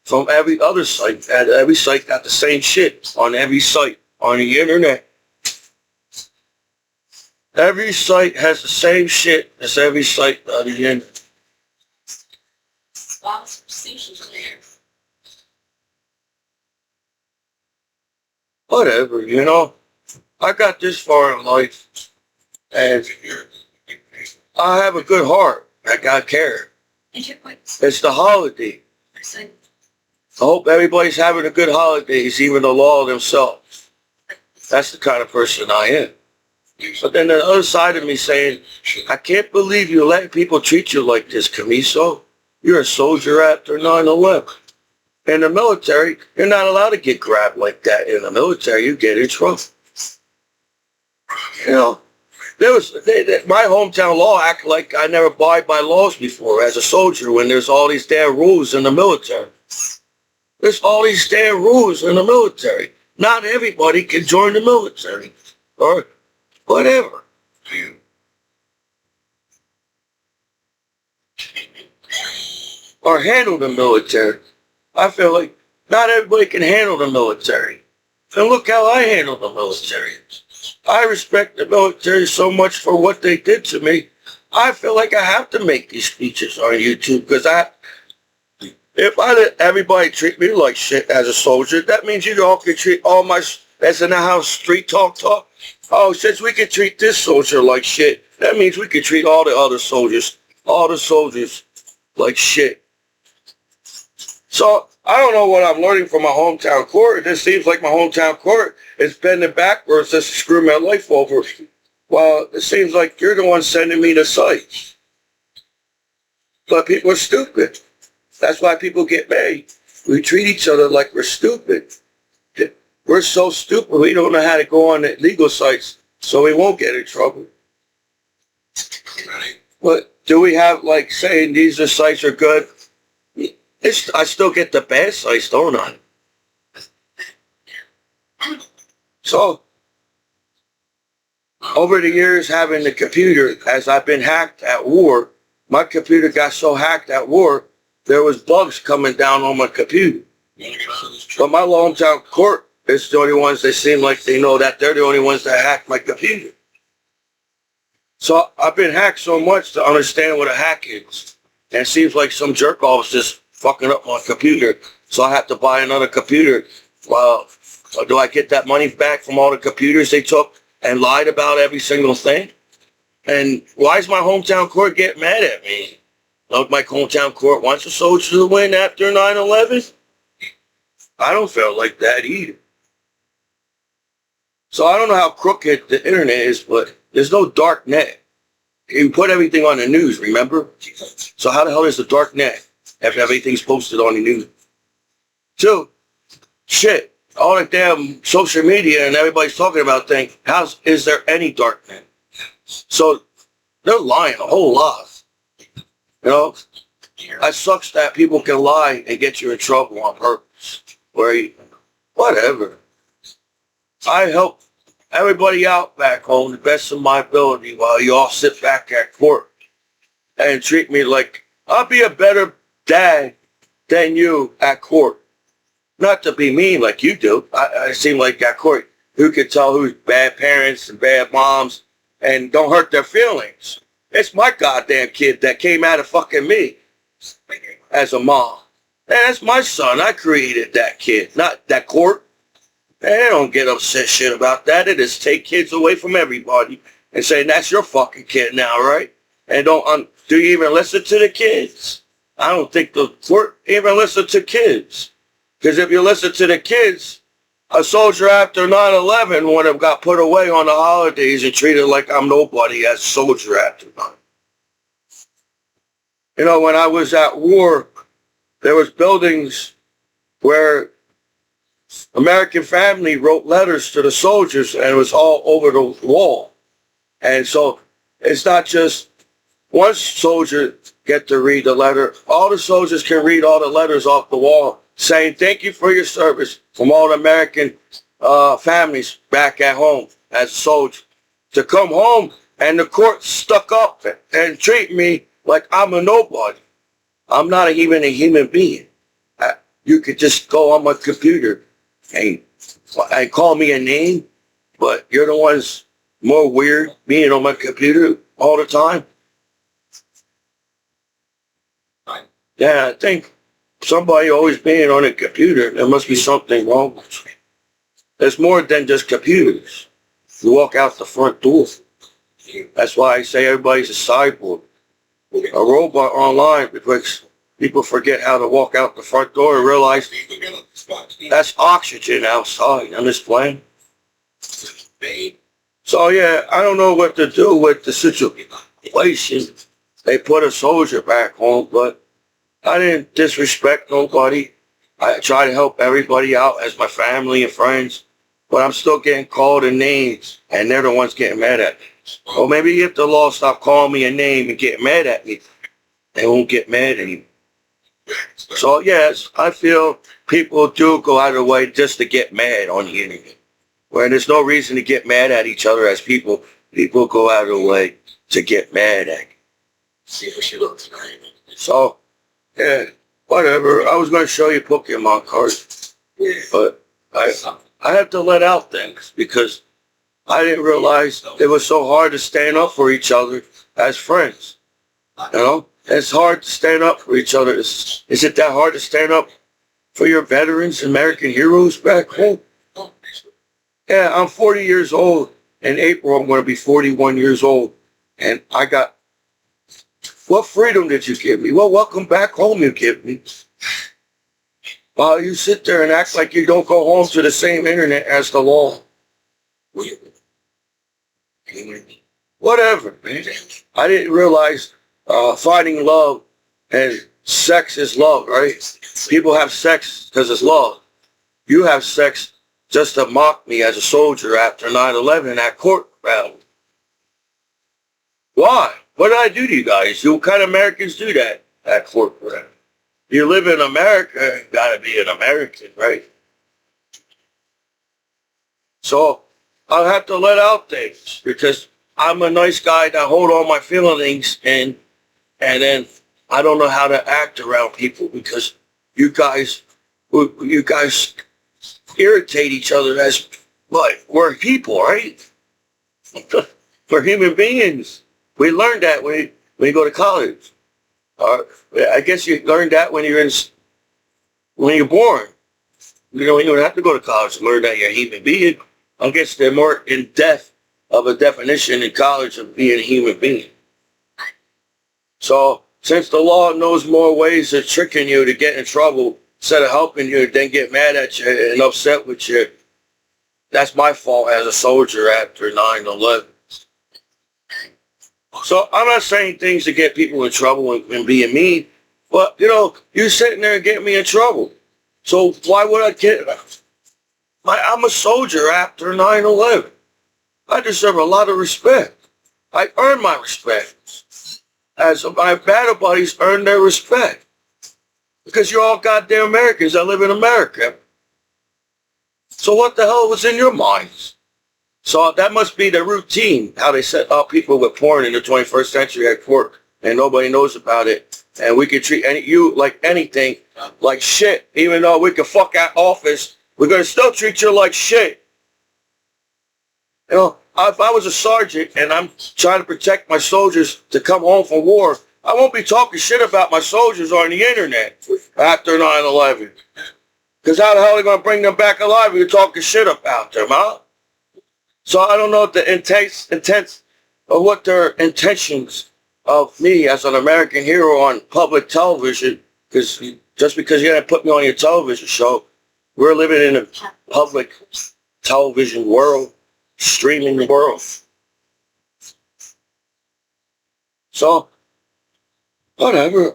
From every other site. And every site got the same shit on every site on the internet. Every site has the same shit as every site on the internet. Whatever, you know. I got this far in life. And I have a good heart. I got care. It's the holiday. I hope everybody's having a good holidays, even the law themselves. That's the kind of person I am. But then the other side of me saying, I can't believe you let people treat you like this, Commiso. You're a soldier after 9/11. In the military, you're not allowed to get grabbed like that. In the military, you get in trouble. You know, my hometown law act like I never abide by laws before as a soldier when there's all these damn rules in the military. There's all these damn rules in the military. Not everybody can join the military or whatever. Or handle the military. I feel like not everybody can handle the military. And look how I handle the military. I respect the military so much for what they did to me. I feel like I have to make these speeches on YouTube because if I let everybody treat me like shit as a soldier, that means you all can treat all my, as in the house, street talk. Oh, since we can treat this soldier like shit, that means we can treat all the other soldiers, like shit. So, I don't know what I'm learning from my hometown court. It just seems like my hometown court is bending backwards just to screw my life over. Well, it seems like you're the one sending me the sites. But people are stupid. That's why people get mad. We treat each other like we're stupid. We're so stupid we don't know how to go on the legal sites so we won't get in trouble. But do we have like saying these are sites are good? I still get the bad sites, don't I? So, over the years having the computer, as I've been hacked at war, my computer got so hacked at war, there was bugs coming down on my computer. But my hometown court is the only ones that seem like they know that they're the only ones that hacked my computer. So I've been hacked so much to understand what a hack is. And it seems like some jerk off is just fucking up my computer. So I have to buy another computer. Well, do I get that money back from all the computers they took and lied about every single thing? And why is my hometown court getting mad at me? Like my hometown court wants a soldier to win after 9/11? I don't feel like that either. So I don't know how crooked the internet is, but there's no dark net. You put everything on the news, remember? So how the hell is the dark net if everything's posted on the news? Two, shit, all the damn social media and everybody's talking about things. Is there any dark net? So they're lying a whole lot. You know, it sucks that people can lie and get you in trouble on purpose. Whatever. I help everybody out back home the best of my ability while you all sit back at court and treat me like I'll be a better dad than you at court. Not to be mean like you do. I seem like at court you can tell who's bad parents and bad moms and don't hurt their feelings. It's my goddamn kid that came out of fucking me as a mom. And that's my son. I created that kid, not that court. And they don't get upset shit about that. They just take kids away from everybody and say, that's your fucking kid now, right? And do you even listen to the kids? I don't think the court even listen to kids. Because if you listen to the kids, a soldier after 9/11 would have got put away on the holidays and treated like I'm nobody as a soldier after 9. You know, when I was at war, there was buildings where American family wrote letters to the soldiers and it was all over the wall. And so it's not just one soldier get to read the letter. All the soldiers can read all the letters off the wall saying thank you for your service from all the American families back at home as a soldier. To come home and the court stuck up and treat me like I'm a nobody. I'm not even a human being. You could just go on my computer and call me a name, but you're the ones more weird being on my computer all the time. Yeah, I think somebody always being on a computer, there must be something wrong with you. There's more than just computers. You walk out the front door. That's why I say everybody's a cyborg, a robot online, because people forget how to walk out the front door and realize that's oxygen outside on this planet. So yeah, I don't know what to do with the situation. They put a soldier back home, but I didn't disrespect nobody. I try to help everybody out as my family and friends, but I'm still getting called a name, and they're the ones getting mad at me. Or maybe if the law stop calling me a name and get mad at me, they won't get mad anymore. So yes, I feel people do go out of the way just to get mad on the internet, where there's no reason to get mad at each other as people. People go out of the way to get mad at you. So, yeah, whatever. I was going to show you Pokemon cards, but I have to let out things because I didn't realize it was so hard to stand up for each other as friends. You know? It's hard to stand up for each other. Is it that hard to stand up for your veterans, American heroes back home? Yeah, I'm 40 years old. In April, I'm going to be 41 years old. And I got, what freedom did you give me? Well, welcome back home you give me. While you sit there and act like you don't go home to the same internet as the law. Whatever, man. I didn't realize finding love and sex is love, right? People have sex because it's love. You have sex just to mock me as a soldier after 9/11 in that court battle. Why? What did I do to you guys? What kind of Americans do that at court battle? You live in America, you gotta be an American, right? So I'll have to let out things because I'm a nice guy that hold all my feelings and then I don't know how to act around people because you guys irritate each other as what? We're people, right? We're human beings. We learned that when you go to college. I guess you learned that when you're born. You know, you don't have to go to college to learn that you're a human being. I guess they're more in depth of a definition in college of being a human being. So, since the law knows more ways of tricking you to get in trouble instead of helping you, then get mad at you and upset with you. That's my fault as a soldier after 9/11. So I'm not saying things to get people in trouble and being mean, but, you're sitting there and getting me in trouble. So why would I get... I'm a soldier after 9/11. I deserve a lot of respect. I earned my respect. As my battle buddies earn their respect. Because you're all goddamn Americans that live in America. So what the hell was in your minds? So that must be the routine, how they set up people with porn in the 21st century at court, and nobody knows about it. And we can treat you like anything, like shit. Even though we can fuck out office, we're going to still treat you like shit. If I was a sergeant and I'm trying to protect my soldiers to come home from war, I won't be talking shit about my soldiers on the internet after 9/11. Because how the hell are they going to bring them back alive if you're talking shit about them, huh? So I don't know the intent of what their intentions of me as an American hero on public television, because just because you didn't put me on your television show, we're living in a public television world, streaming world. So, whatever,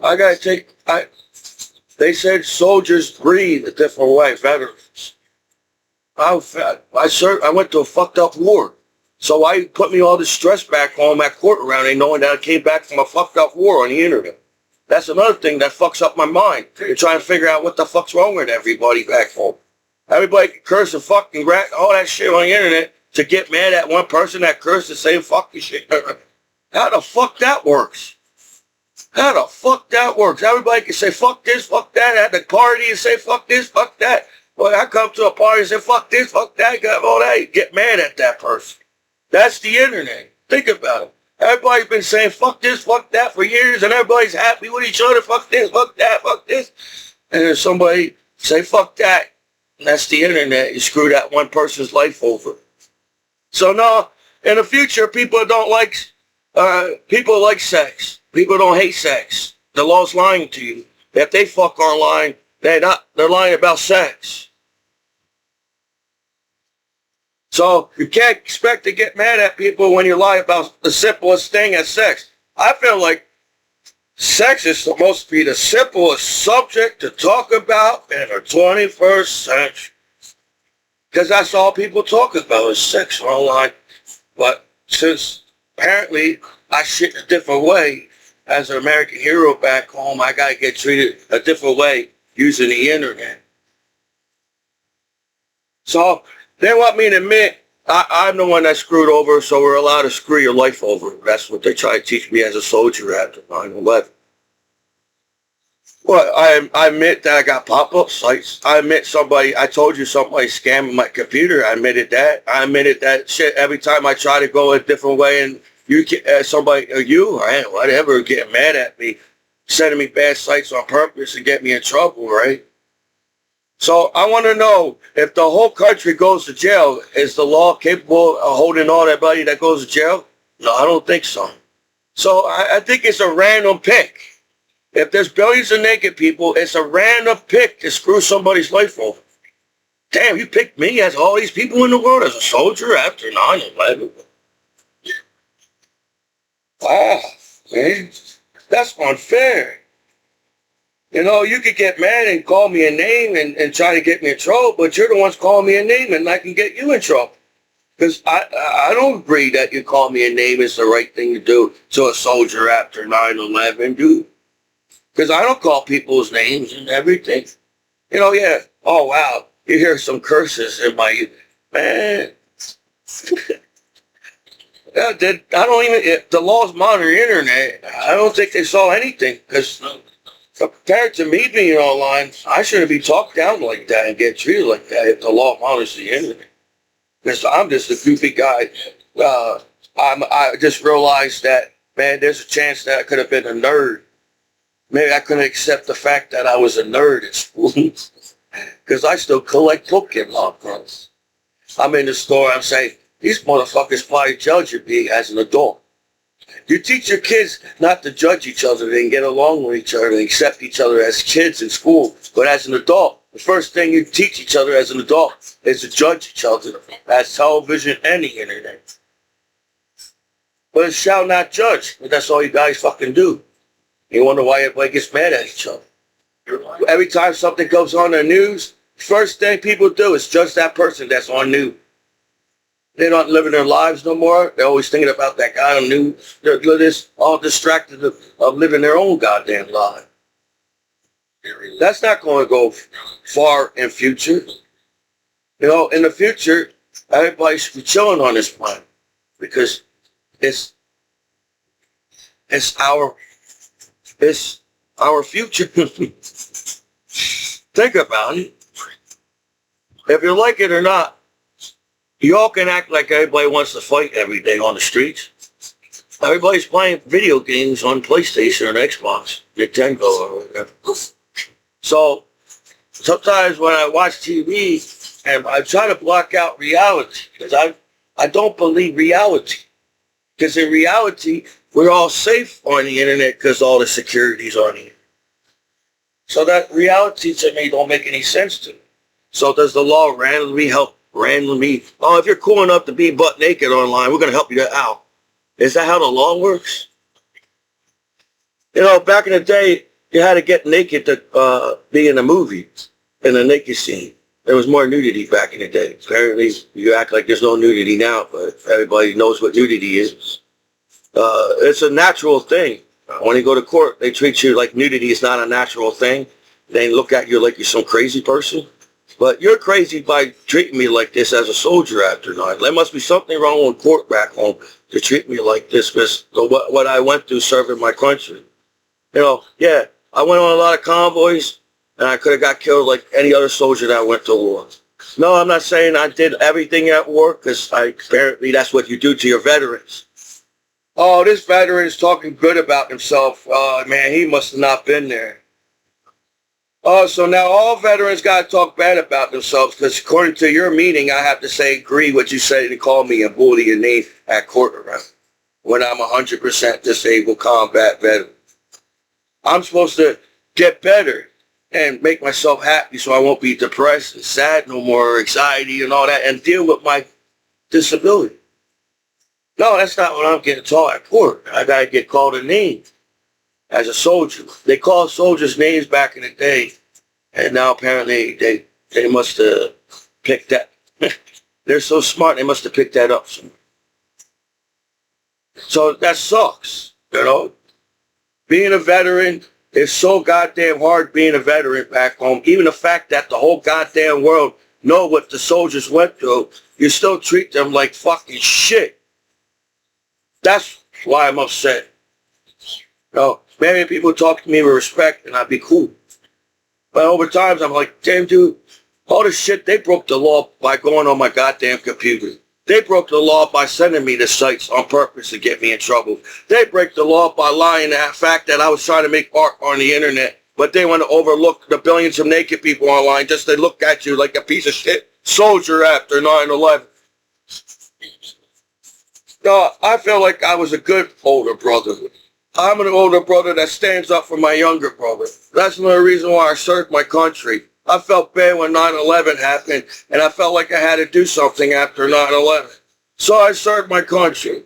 they said soldiers breathe a different way, veterans. I went to a fucked up war. So why put me all this stress back home at court around it, knowing that I came back from a fucked up war on the internet? That's another thing that fucks up my mind. You're trying to figure out what the fuck's wrong with everybody back home. Everybody can curse and fucking all that shit on the internet to get mad at one person that cursed and say fucking shit. How the fuck that works? How the fuck that works? Everybody can say fuck this, fuck that at the party and say fuck this, fuck that. Well, I come to a party and say fuck this, fuck that, got all that. You get mad at that person. That's the internet. Think about it. Everybody's been saying fuck this, fuck that for years, and everybody's happy with each other. Fuck this, fuck that, fuck this. And then somebody say fuck that. And that's the internet. You screw that one person's life over. So no, in the future, people like sex. People don't hate sex. The law's lying to you. If they fuck online, they're lying about sex. So you can't expect to get mad at people when you lie about the simplest thing as sex. I feel like sex is supposed to be the simplest subject to talk about in the 21st century. Because that's all people talk about is sex online. But since apparently I shit a different way as an American hero back home, I got to get treated a different way using the internet. So they want me to admit I'm the one that screwed over, so we're allowed to screw your life over. That's what they try to teach me as a soldier after 9/11. Well, I admit that I got pop-up sites. I admit I told you somebody scamming my computer. I admitted that. I admitted that shit every time I try to go a different way and whatever, get mad at me, sending me bad sites on purpose and get me in trouble, right? So I want to know, if the whole country goes to jail, is the law capable of holding all that money that goes to jail? No, I don't think so. So I think it's a random pick. If there's billions of naked people, it's a random pick to screw somebody's life over. Damn, you picked me as all these people in the world as a soldier after 9/11. Wow, man, that's unfair. You could get mad and call me a name and try to get me in trouble, but you're the ones calling me a name and I can get you in trouble. Because I don't agree that you call me a name is the right thing to do to a soldier after 9/11, dude. Because I don't call people's names and everything. Yeah, oh wow, you hear some curses in my, man. I don't even, if the laws monitor the internet, I don't think they saw anything. Because compared to me being online, I shouldn't be talked down like that and get treated like that if the law monitors the internet. Because I'm just a goofy guy. I just realized that, man, there's a chance that I could have been a nerd. Maybe I couldn't accept the fact that I was a nerd at school. Because I still collect Pokemon cards. I'm in the store, I'm saying, these motherfuckers probably judge me as an adult. You teach your kids not to judge each other and get along with each other and accept each other as kids in school. But as an adult, the first thing you teach each other as an adult is to judge each other as television and the internet. But it shall not judge. But that's all you guys fucking do. You wonder why everybody gets mad at each other. Every time something goes on the news, first thing people do is judge that person that's on news. They're not living their lives no more. They're always thinking about that guy on news. They're just all distracted of living their own goddamn life. That's not going to go far in future. You know, in the future, everybody should be chilling on this planet because it's our future. Think about it. If you like it or not, you all can act like everybody wants to fight every day on the streets. Everybody's playing video games on PlayStation or Xbox, Nintendo or whatever. So sometimes when I watch TV, and I try to block out reality, because I don't believe reality. Because in reality, we're all safe on the internet because all the security's on here. So that reality to me don't make any sense to me. So does the law randomly help? Oh, if you're cool enough to be butt naked online, we're going to help you out. Is that how the law works? You know, back in the day, you had to get naked to be in a movie, in a naked scene. There was more nudity back in the day. Apparently, you act like there's no nudity now, but everybody knows what nudity is. It's a natural thing. When you go to court, they treat you like nudity is not a natural thing. They look at you like you're some crazy person. But you're crazy by treating me like this as a soldier after 9. There must be something wrong with court back home to treat me like this because what I went through serving my country. You know, yeah, I went on a lot of convoys and I could have got killed like any other soldier that went to war. No, I'm not saying I did everything at war because apparently that's what you do to your veterans. Oh, this veteran is talking good about himself. Man, he must have not been there. Oh, so now all veterans got to talk bad about themselves because according to your meeting, I have to say agree what you said and call me and bully your name at court around when I'm 100% disabled combat veteran. I'm supposed to get better and make myself happy so I won't be depressed and sad no more, anxiety and all that, and deal with my disability. No, that's not what I'm getting taught at court. I got to get called a name. As a soldier. They called soldiers names back in the day, and now apparently they must have picked that. They're so smart, they must have picked that up somewhere. So that sucks, you know. Being a veteran is so goddamn hard being a veteran back home. Even the fact that the whole goddamn world know what the soldiers went through, you still treat them like fucking shit. That's why I'm upset. You know, maybe people talk to me with respect and I'd be cool. But over time, I'm like, damn dude, all this shit, they broke the law by going on my goddamn computer. They broke the law by sending me to sites on purpose to get me in trouble. They break the law by lying to the fact that I was trying to make art on the internet. But they want to overlook the billions of naked people online just to look at you like a piece of shit soldier after 9/11. No, I feel like I was a good older brother. I'm an older brother that stands up for my younger brother. That's another reason why I served my country. I felt bad when 9/11 happened, and I felt like I had to do something after 9/11. So I served my country.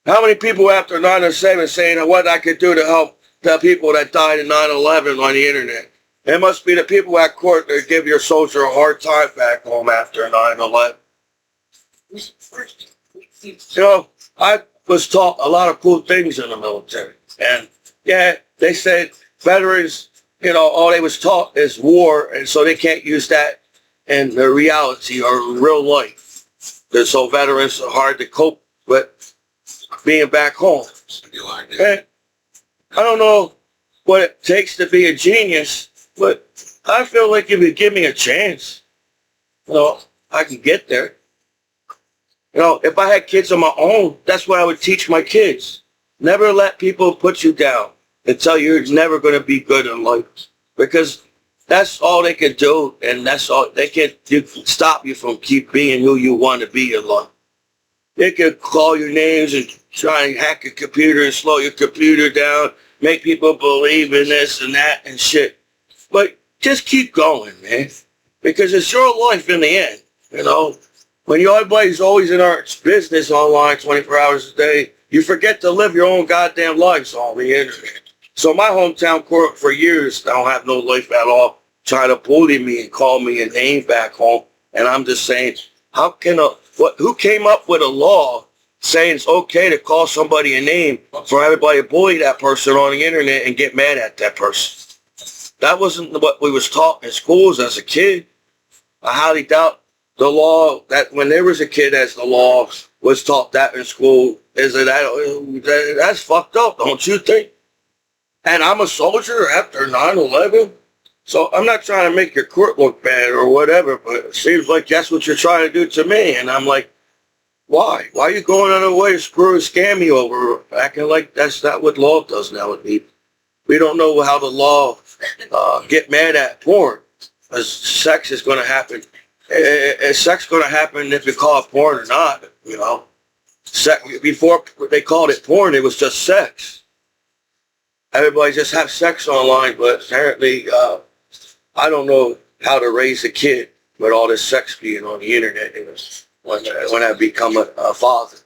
How many people after 9/7 saying what I could do to help the people that died in 9/11 on the internet? It must be the people at court that give your soldier a hard time back home after 9/11. You know, I was taught a lot of cool things in the military. And yeah, they said veterans, you know, all they was taught is war, and so they can't use that in the reality or real life. And so veterans are hard to cope with being back home. And I don't know what it takes to be a genius, but I feel like if you give me a chance, you know, I can get there. You know, if I had kids of my own, that's what I would teach my kids. Never let people put you down and tell you you're never going to be good in life. Because that's all they can do, and that's all they can stop you from keep being who you want to be in life. They can call your names and try and hack a computer and slow your computer down, make people believe in this and that and shit. But just keep going, man, because it's your life in the end, you know. When everybody's always in our business online 24 hours a day, you forget to live your own goddamn lives on the internet. So my hometown court for years, I don't have no life at all, trying to bully me and call me a name back home. And I'm just saying, who came up with a law saying it's okay to call somebody a name for everybody to bully that person on the internet and get mad at that person? That wasn't what we was taught in schools as a kid. I highly doubt the law that when there was a kid as the law was taught that in school that's fucked up, don't you think? And I'm a soldier after 9/11, so I'm not trying to make your court look bad or whatever, but it seems like that's what you're trying to do to me. And I'm like, why? Why are you going on a way to screw and scam me over, acting like that's not what law does now with people? We don't know how the law get mad at porn, because sex is going to happen. Is sex going to happen if you call it porn or not? You know, before they called it porn, it was just sex. Everybody just have sex online, but apparently, I don't know how to raise a kid with all this sex being on the internet when I become a father.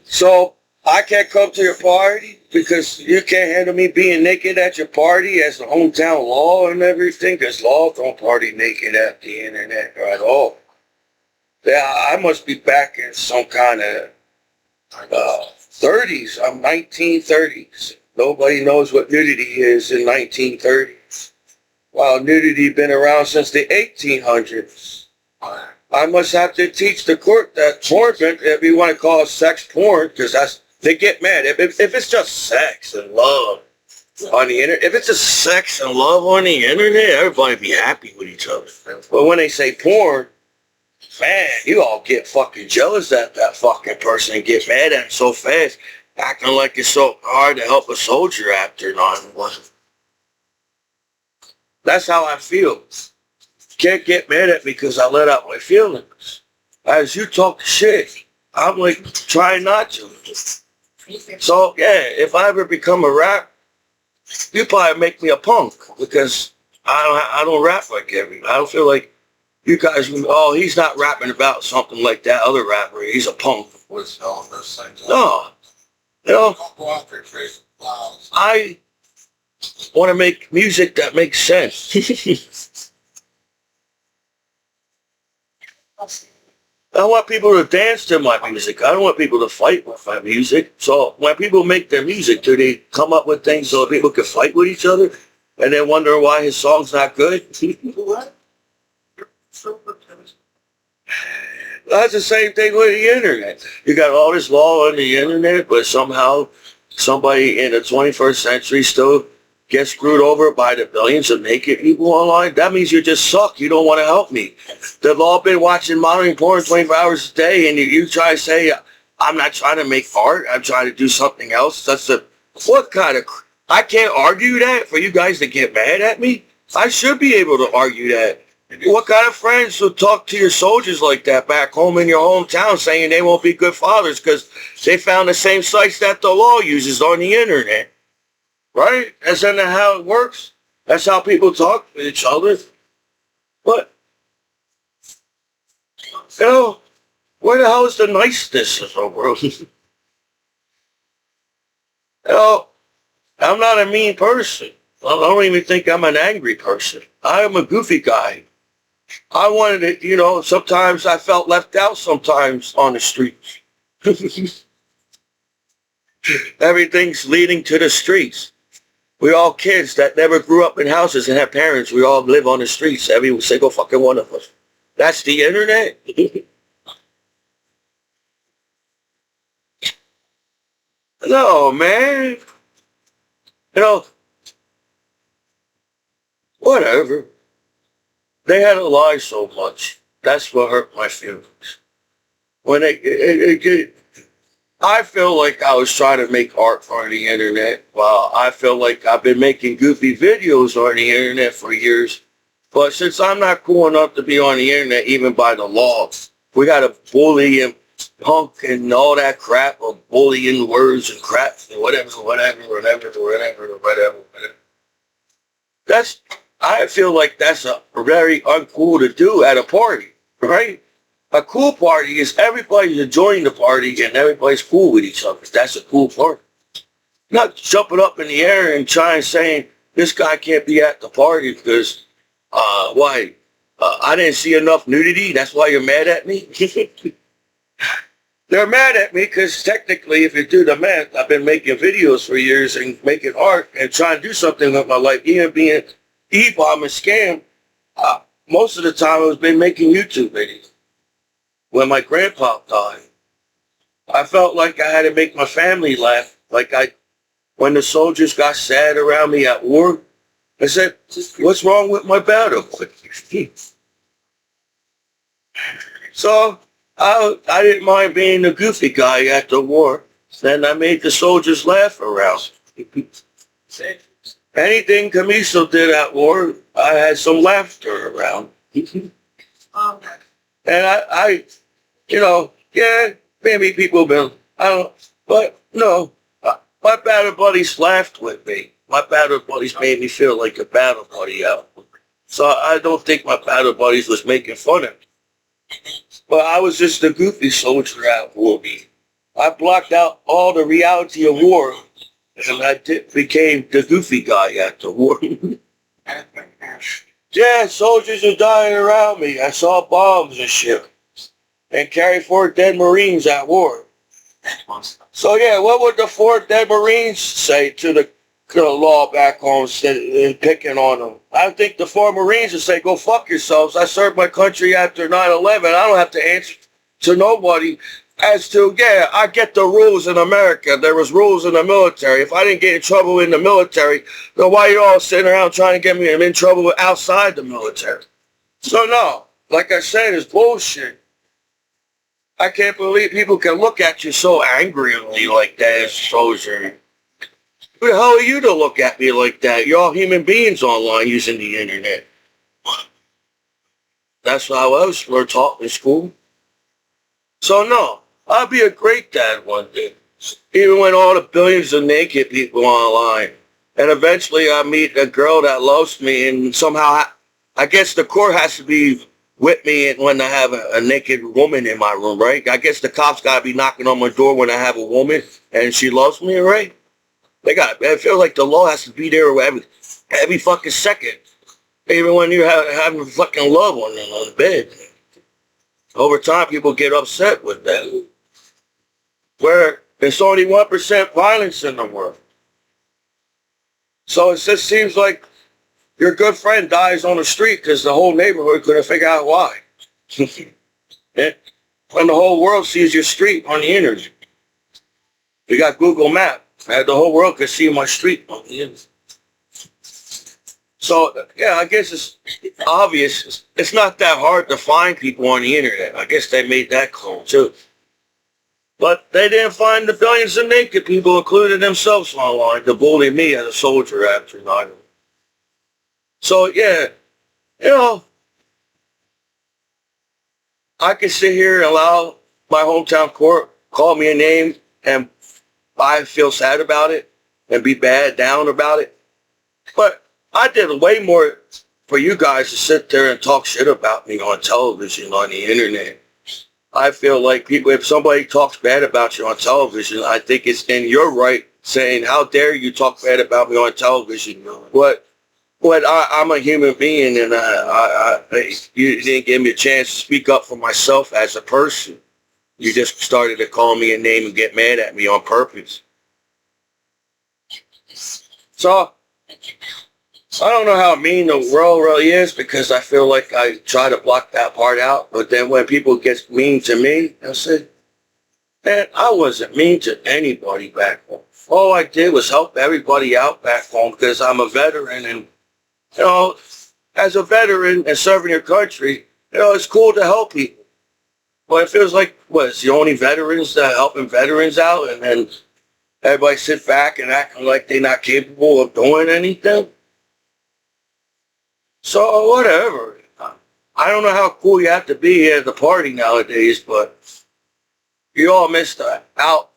So I can't come to your party because you can't handle me being naked at your party as the hometown law and everything, because law don't party naked at the internet at all. Yeah, I must be back in some kind of 30s. I'm 1930s. Nobody knows what nudity is in 1930s. While nudity been around since the 1800s. I must have to teach the court that porn, if you want to call it sex porn, because they get mad. If it's just sex and love on the internet, if it's just sex and love on the internet, everybody be happy with each other. But when they say porn, man, you all get fucking jealous at that fucking person and get mad at him so fast, acting like it's so hard to help a soldier after 9/11. That's how I feel. Can't get mad at me because I let out my feelings. As you talk shit, I'm like trying not to. So yeah, if I ever become a rap, you probably make me a punk because I don't rap like I don't feel like you guys. Oh, he's not rapping about something like that other rapper. He's a punk. No, you know, I want to make music that makes sense. I want people to dance to my music. I don't want people to fight with my music. So when people make their music, do they come up with things so people can fight with each other and then wonder why his song's not good? That's the same thing with the internet. You got all this law on the internet, but somehow somebody in the 21st century still gets screwed over by the billions of naked people online. That means you just suck. You don't want to help me. They've all been watching modeling porn 24 hours a day, and you try to say, I'm not trying to make art. I'm trying to do something else. What kind of... I can't argue that for you guys to get mad at me? I should be able to argue that. What kind of friends would talk to your soldiers like that back home in your hometown saying they won't be good fathers because they found the same sites that the law uses on the internet? Right? That's not how it works. That's how people talk to each other. But, you know, where the hell is the niceness of the world? You know, I'm not a mean person. I don't even think I'm an angry person. I'm a goofy guy. I wanted it, you know, sometimes I felt left out sometimes on the streets. Everything's leading to the streets. We're all kids that never grew up in houses and have parents. We all live on the streets, every single fucking one of us. That's the internet? No, man. You know, whatever. They had to lie so much. That's what hurt my feelings. When I feel like I was trying to make art on the internet. Well, I feel like I've been making goofy videos on the internet for years. But since I'm not cool enough to be on the internet, even by the law, we got to bully and punk and all that crap of bullying words and crap and whatever. That's, I feel like that's a very uncool to do at a party, right? A cool party is everybody's enjoying the party and everybody's cool with each other. That's a cool party. Not jumping up in the air and trying saying this guy can't be at the party because why? I didn't see enough nudity. That's why you're mad at me. They're mad at me because technically, if you do the math, I've been making videos for years and making art and trying to do something with my life, even being e-bomb and scam. Most of the time, I've been making YouTube videos. When my grandpa died, I felt like I had to make my family laugh. When the soldiers got sad around me at war, I said, what's wrong with my battle? So I didn't mind being the goofy guy at the war. Then I made the soldiers laugh around. Anything Commiso did at war, I had some laughter around. And I yeah, maybe people been, but no, my battle buddies laughed with me. My battle buddies made me feel like a battle buddy out. So I don't think my battle buddies was making fun of me. But I was just a goofy soldier at war. I blocked out all the reality of war, and I became the goofy guy at the war. Yeah, soldiers are dying around me. I saw bombs and shit. And carried 4 dead Marines at war. So yeah, what would the 4 dead Marines say to the law back home and picking on them? I think the 4 Marines would say, go fuck yourselves. I served my country after 9/11. I don't have to answer to nobody as to, yeah, I get the rules in America. There was rules in the military. If I didn't get in trouble in the military, then why are you all sitting around trying to get me in trouble outside the military? So no, like I said, it's bullshit. I can't believe people can look at you so angrily like that as a soldier. Who the hell are you to look at me like that? You're all human beings online using the internet. That's how I was taught in school. So no, I'll be a great dad one day. Even when all the billions of naked people online. And eventually I meet a girl that loves me and somehow I guess the court has to be with me when I have a naked woman in my room, right? I guess the cops got to be knocking on my door when I have a woman and she loves me, right? I feel like the law has to be there every fucking second. Even when you're having a fucking loved one on the bed. Over time, people get upset with that. Where there's only 1% violence in the world. So it just seems like your good friend dies on the street because the whole neighborhood couldn't figure out why. When the whole world sees your street on the internet. You got Google Maps. The whole world could see my street on the internet. So, yeah, I guess it's obvious. It's not that hard to find people on the internet. I guess they made that clear, too. But they didn't find the billions of naked people, including themselves, online to bully me as a soldier after 9/11. So, yeah, I can sit here and allow my hometown court call me a name and I feel sad about it and be down about it. But I did way more for you guys to sit there and talk shit about me on television, on the internet. I feel like if somebody talks bad about you on television, I think it's in your right saying, how dare you talk bad about me on television? But I'm a human being, and you didn't give me a chance to speak up for myself as a person. You just started to call me a name and get mad at me on purpose. So, I don't know how mean the world really is because I feel like I try to block that part out. But then when people get mean to me, I said, man, I wasn't mean to anybody back home. All I did was help everybody out back home because I'm a veteran and as a veteran and serving your country, it's cool to help people. But it feels like, it's the only veterans that are helping veterans out and then everybody sit back and acting like they're not capable of doing anything? So whatever. I don't know how cool you have to be at the party nowadays, but you all missed out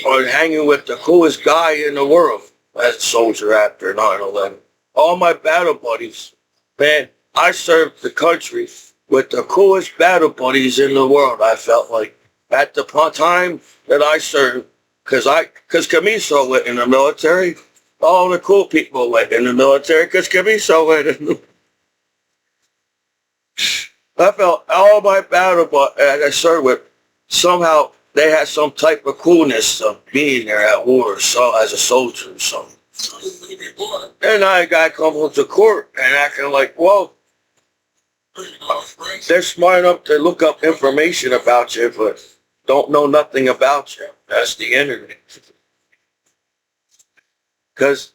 on hanging with the coolest guy in the world as a soldier after 9/11. All my battle buddies, man, I served the country with the coolest battle buddies in the world. I felt like at the time that I served, because Commiso went in the military. All the cool people went in the military because Commiso went in the I felt all my battle I served with, somehow they had some type of coolness of being there at war, so as a soldier or something. And I got come to court and acting like, well, they're smart enough to look up information about you, but don't know nothing about you. That's the internet. Because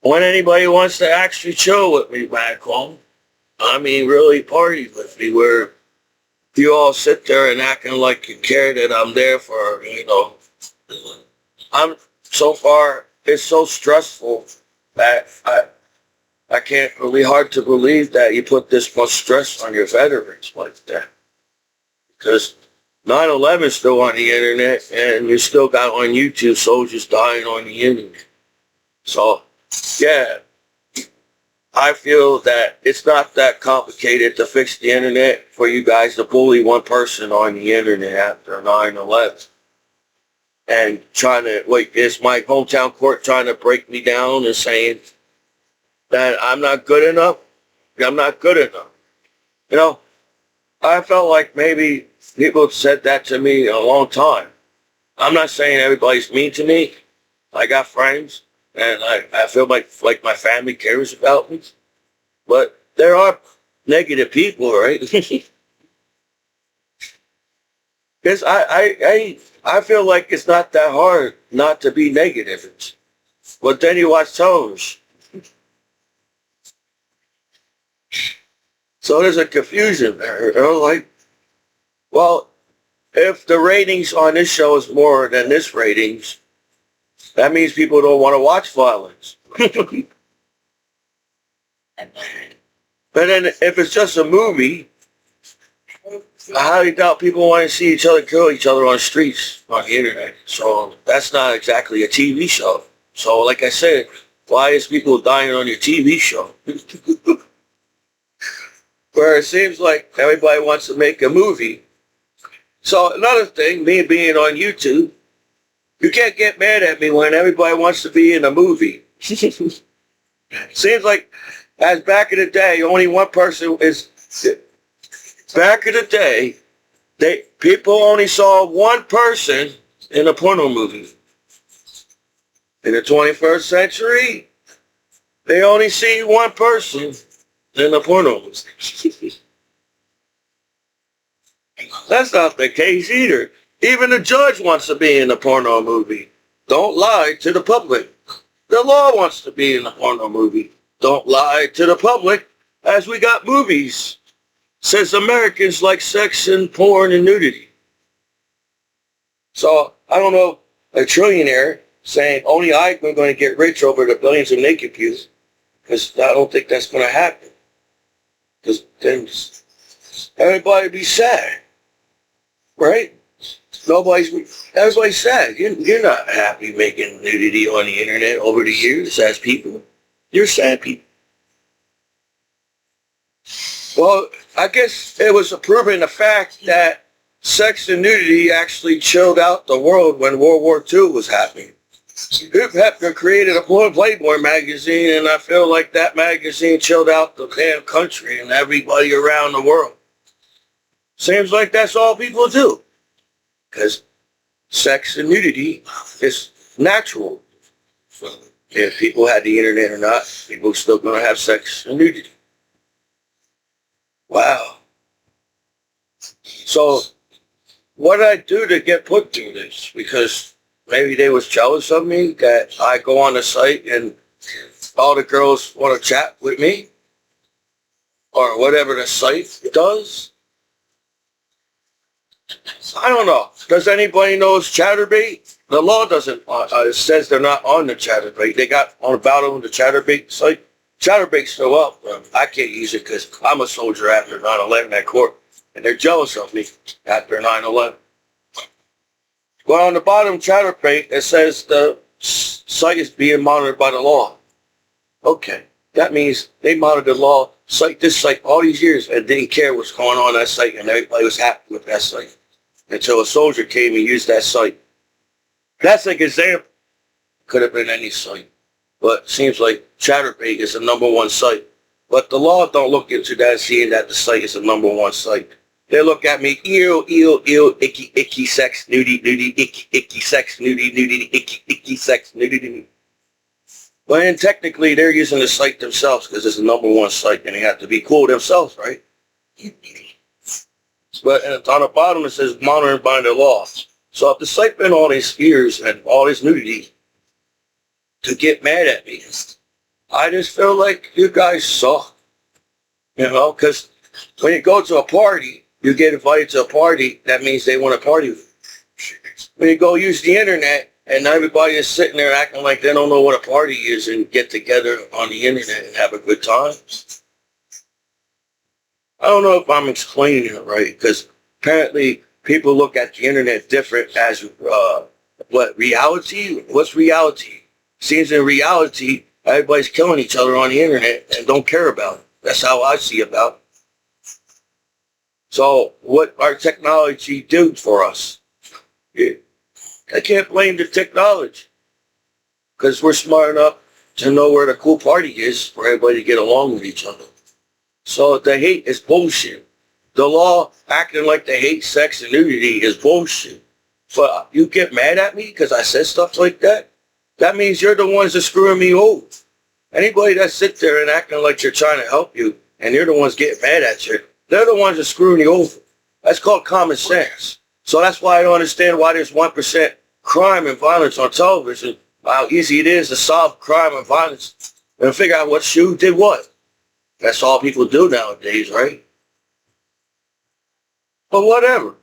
when anybody wants to actually chill with me back home, I mean, really party with me, where you all sit there and acting like you care that I'm there for, I'm so far, it's so stressful that I can't really hard to believe that you put this much stress on your veterans like that. Because 9/11 is still on the internet, and you still got on YouTube soldiers dying on the internet. So, yeah. I feel that it's not that complicated to fix the internet for you guys to bully one person on the internet after 9/11. And trying to, is my hometown court trying to break me down and saying that I'm not good enough? I'm not good enough. I felt like maybe people have said that to me a long time. I'm not saying everybody's mean to me. I got friends. And I feel like my family cares about me. But there are negative people, right? Because I feel like it's not that hard not to be negative. But then you watch television. So there's a confusion there. Well, if the ratings on this show is more than this ratings, that means people don't want to watch violence. But then if it's just a movie, I highly doubt people want to see each other kill each other on the streets, on the internet. So that's not exactly a TV show. So like I said, why is people dying on your TV show? Where it seems like everybody wants to make a movie. So another thing, me being on YouTube, you can't get mad at me when everybody wants to be in a movie. Seems like, as back in the day, only one person is. Back in the day, people only saw one person in a porno movie. In the 21st century, they only see one person in a porno movie. That's not the case either. Even the judge wants to be in a porno movie. Don't lie to the public. The law wants to be in a porno movie. Don't lie to the public, as we got movies. Says Americans like sex and porn and nudity. So, I don't know, a trillionaire saying only I'm going to get rich over the billions of naked views, because I don't think that's going to happen. Because then everybody be sad, right? Everybody's sad. You're not happy making nudity on the internet over the years as people. You're sad people. Well, I guess it was proving the fact that sex and nudity actually chilled out the world when World War II was happening. Hugh Hefner created a Playboy magazine, and I feel like that magazine chilled out the damn country and everybody around the world. Seems like that's all people do. Because sex and nudity is natural. If people had the internet or not, people are still going to have sex and nudity. Wow. So, what did I do to get put through this? Because maybe they was jealous of me that I go on the site and all the girls want to chat with me, or whatever the site does. I don't know. Does anybody know it's Chatterbait? The law doesn't. It says they're not on the Chatterbait. They got on about them the Chatterbait site. Chatterbait's still up, but I can't use it because I'm a soldier after 9/11 at court, and they're jealous of me after 9/11. Well, on the bottom Chatterbait, it says the site is being monitored by the law. Okay, that means they monitored the law, this site all these years and didn't care what's going on that site, and everybody was happy with that site until a soldier came and used that site. That's an example. Could have been any site, but seems like Chatterbait is the #1 site. But the law don't look into that, seeing that the site is the #1 site. They look at me, ew, ew, ew, icky, icky, sex, nudie, nudie, icky, icky, sex, nudie, nudie, icky, icky, sex, nudie, nudie. But then technically, they're using the site themselves because it's the #1 site, and they have to be cool themselves, right? But on the bottom, it says monitored by the law. So if the site been all these years and all this nudity to get mad at me, I just feel like you guys suck. You know, because when you go to a party, you get invited to a party, that means they want to party. When you go use the internet and everybody is sitting there acting like they don't know what a party is and get together on the internet and have a good time. I don't know if I'm explaining it right, because apparently people look at the internet different as what reality? What's reality? Seems in reality, everybody's killing each other on the internet and don't care about it. That's how I see about it. So what our technology do for us? I can't blame the technology because we're smart enough to know where the cool party is for everybody to get along with each other. So the hate is bullshit. The law acting like they hate sex and nudity is bullshit. So you get mad at me because I said stuff like that? That means you're the ones that screwing me over. Anybody that sits there and acting like you're trying to help you and you're the ones getting mad at you, they're the ones that screwing you over. That's called common sense. So that's why I don't understand why there's 1% crime and violence on television, how easy it is to solve crime and violence and figure out what shoe did what. That's all people do nowadays, right? But whatever.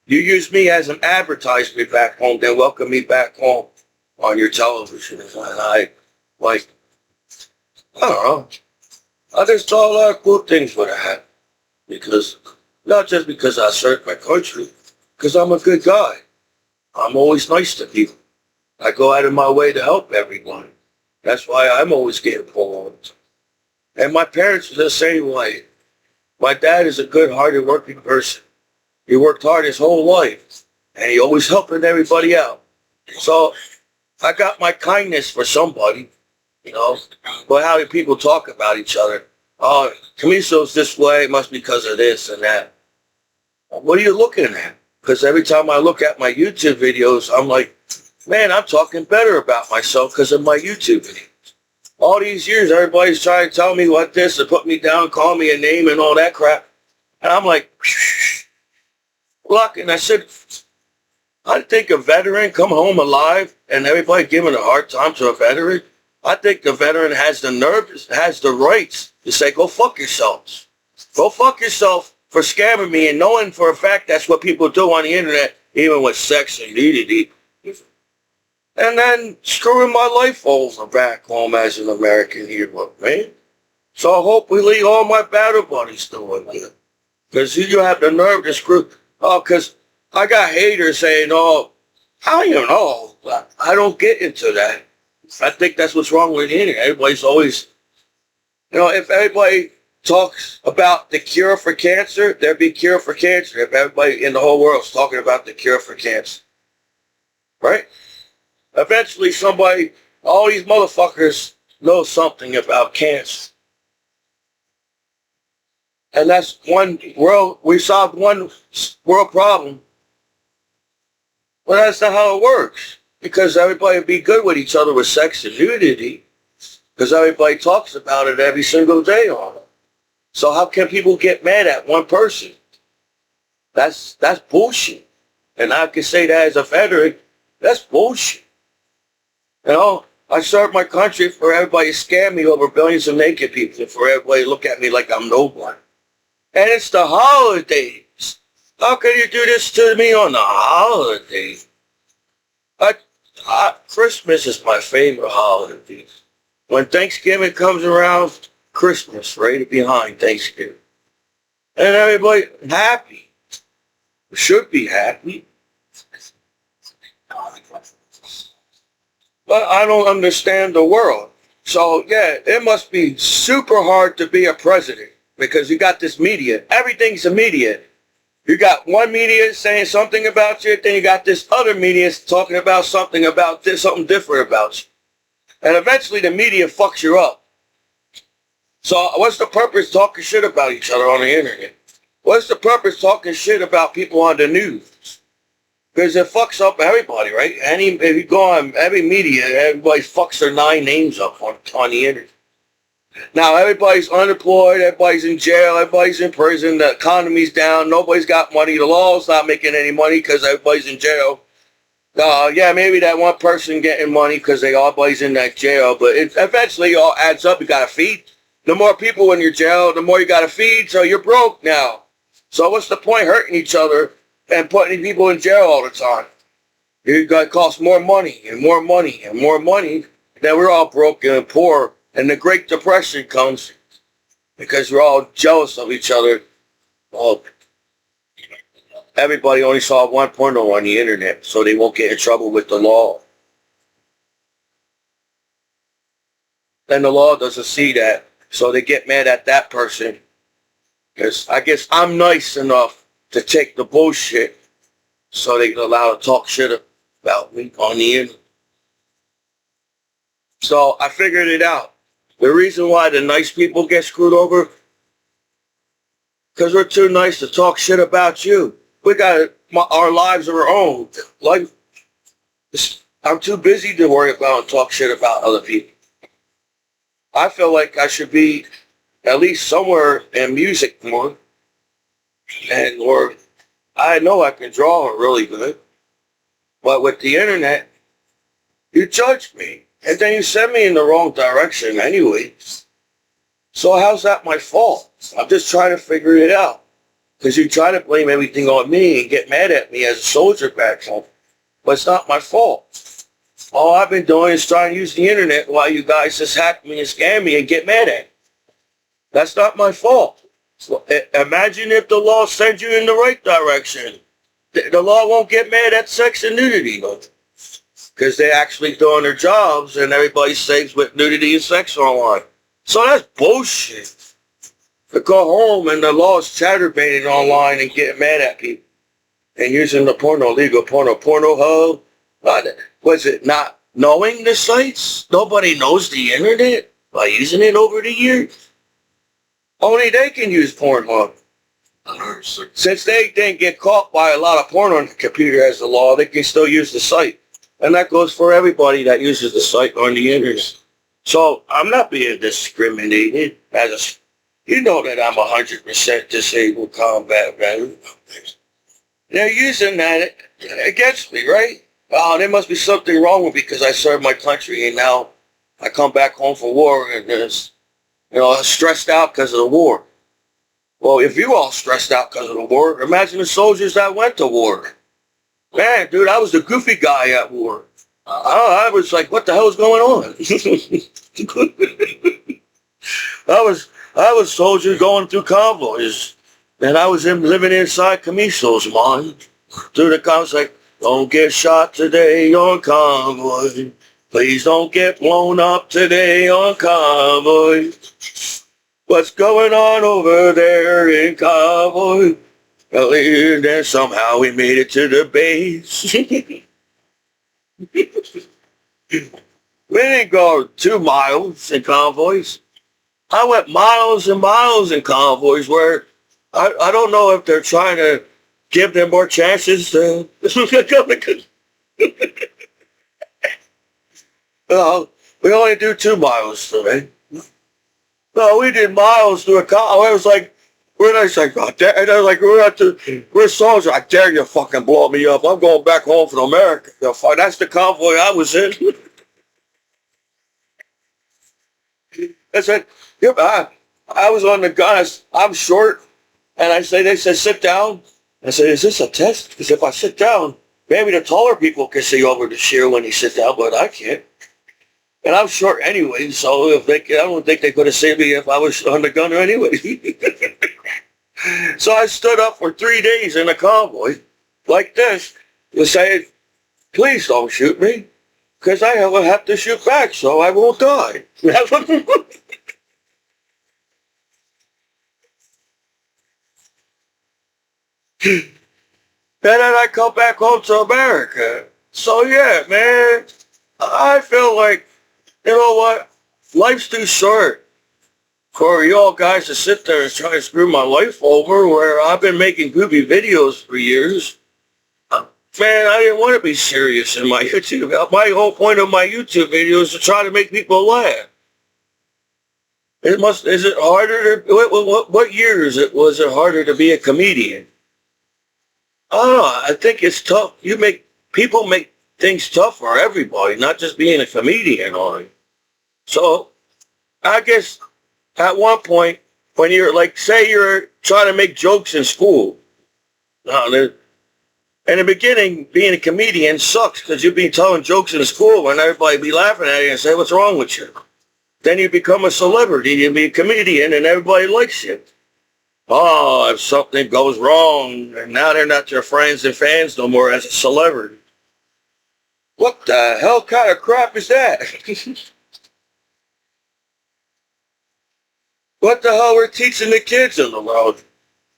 You use me as an advertisement back home, then welcome me back home on your television. And I don't know. I just saw a lot of cool things with that. Because, not just because I serve my country, because I'm a good guy. I'm always nice to people. I go out of my way to help everyone. That's why I'm always getting pulled. And my parents are the same way. My dad is a good-hearted working person. He worked hard his whole life, and he always helping everybody out. So I got my kindness for somebody, you know. But how do people talk about each other? Oh, Commiso's this way, it must be because of this and that. What are you looking at? Because every time I look at my YouTube videos, I'm like, man, I'm talking better about myself because of my YouTube videos. All these years, everybody's trying to tell me what this and put me down, call me a name and all that crap. And I'm like, look, and I said, I think a veteran come home alive and everybody giving a hard time to a veteran. I think the veteran has the nerve, has the rights to say, go fuck yourselves. Go fuck yourself for scamming me and knowing for a fact that's what people do on the internet, even with sex and nudity. And then screwing my life over back home as an American hero, man. So hopefully all my battle buddies doing it. Because you have the nerve to screw. Oh, because I got haters saying, oh, how you know? I don't get into that. I think that's what's wrong with the internet. Everybody's always, you know, if everybody talks about the cure for cancer, there'd be cure for cancer. If everybody in the whole world's talking about the cure for cancer. Right? Eventually somebody, all these motherfuckers know something about cancer. And that's one world, we solved one world problem. Well, that's not how it works. Because everybody would be good with each other with sex and nudity. Because everybody talks about it every single day on it. So how can people get mad at one person? That's bullshit. And I can say that as a veteran, that's bullshit. You know, I served my country for everybody to scam me over billions of naked people and for everybody to look at me like I'm nobody. And it's the holidays. How can you do this to me on the holidays? Christmas is my favorite holiday. when Thanksgiving comes around, Christmas right behind Thanksgiving. And everybody happy. Should be happy. But I don't understand the world. So yeah, it must be super hard to be a president because you got this media. Everything's a media. You got one media saying something about you, then you got this other media talking about something different about you. And eventually the media fucks you up. So what's the purpose talking shit about each other on the internet? What's the purpose talking shit about people on the news? Because it fucks up everybody, right? If you go on every media, everybody fucks their 9 names up on the internet. Now everybody's unemployed, everybody's in jail, everybody's in prison, the economy's down, nobody's got money, the law's not making any money because everybody's in jail. Yeah, maybe that one person getting money because everybody's in that jail, but it eventually all adds up. You got to feed. The more people in your jail, the more you got to feed, so you're broke now. So what's the point hurting each other and putting people in jail all the time? You got to cost more money and more money and more money. Then we're all broke and poor. And the Great Depression comes because we're all jealous of each other. Well, everybody only saw one porno on the internet, so they won't get in trouble with the law. Then the law doesn't see that, so they get mad at that person. Because I guess I'm nice enough to take the bullshit, so they can allow to talk shit about me on the internet. So I figured it out. The reason why the nice people get screwed over, because we're too nice to talk shit about you. We got our lives of our own. Like, I'm too busy to worry about and talk shit about other people. I feel like I should be at least somewhere in music more. Or I know I can draw really good. But with the internet, you judge me. And then you send me in the wrong direction anyway. So how's that my fault? I'm just trying to figure it out. Because you try to blame everything on me and get mad at me as a soldier back home. But it's not my fault. All I've been doing is trying to use the internet while you guys just hack me and scam me and get mad at me. That's not my fault. So, imagine if the law sends you in the right direction. The law won't get mad at sex and nudity. Because they're actually doing their jobs and everybody's safe with nudity and sex online. So that's bullshit. To go home and the law is chatterbaiting online and getting mad at people. And using the legal porno hub. Was it not knowing the sites? Nobody knows the internet by using it over the years. Only they can use Pornhub. Since they didn't get caught by a lot of porn on the computer as the law, they can still use the site. And that goes for everybody that uses the site on the internet. So I'm not being discriminated. You know that I'm 100% disabled combat veteran. They're using that against me, right? Oh, there must be something wrong with me because I served my country and now I come back home from war and stressed out because of the war. Well, if you all stressed out because of the war, imagine the soldiers that went to war. Man, dude, I was the goofy guy at war. I was like, what the hell is going on? I was soldier going through convoys. And I was living inside Commiso's mind. Through the convoys, like, don't get shot today on convoy. Please don't get blown up today on convoy. What's going on over there in convoy? And then somehow we made it to the base. We didn't go 2 miles in convoys. I went miles and miles in convoys where I don't know if they're trying to give them more chances to... we only do 2 miles today. No, we did miles through a convoy. I was like, we're soldiers. I dare you fucking blow me up. I'm going back home from America. That's the convoy I was in. I said, I was on the gun. I'm short. And they said, sit down. I said, is this a test? Because if I sit down, maybe the taller people can see over the shield when you sit down, but I can't. And I'm short anyway, so if they, I don't think they could have saved me if I was on the gunner anyway. So I stood up for 3 days in a convoy like this and saying, please don't shoot me, because I will have to shoot back so I won't die. And then I come back home to America. So yeah, man, I feel like, you know what, life's too short for y'all guys to sit there and try to screw my life over where I've been making goofy videos for years. Man, I didn't want to be serious in my YouTube. My whole point of my YouTube video is to try to make people laugh. Is it harder to, what year is it, was it harder to be a comedian? I don't know, I think it's tough. People make things tough for everybody, not just being a comedian on it. So, I guess at one point, when you're like, say you're trying to make jokes in school, in the beginning, being a comedian sucks because you'll be telling jokes in school and everybody be laughing at you and say, what's wrong with you? Then you become a celebrity, you be a comedian and everybody likes you. Oh, if something goes wrong, and now they're not your friends and fans no more as a celebrity. What the hell kind of crap is that? What the hell we're teaching the kids in the world?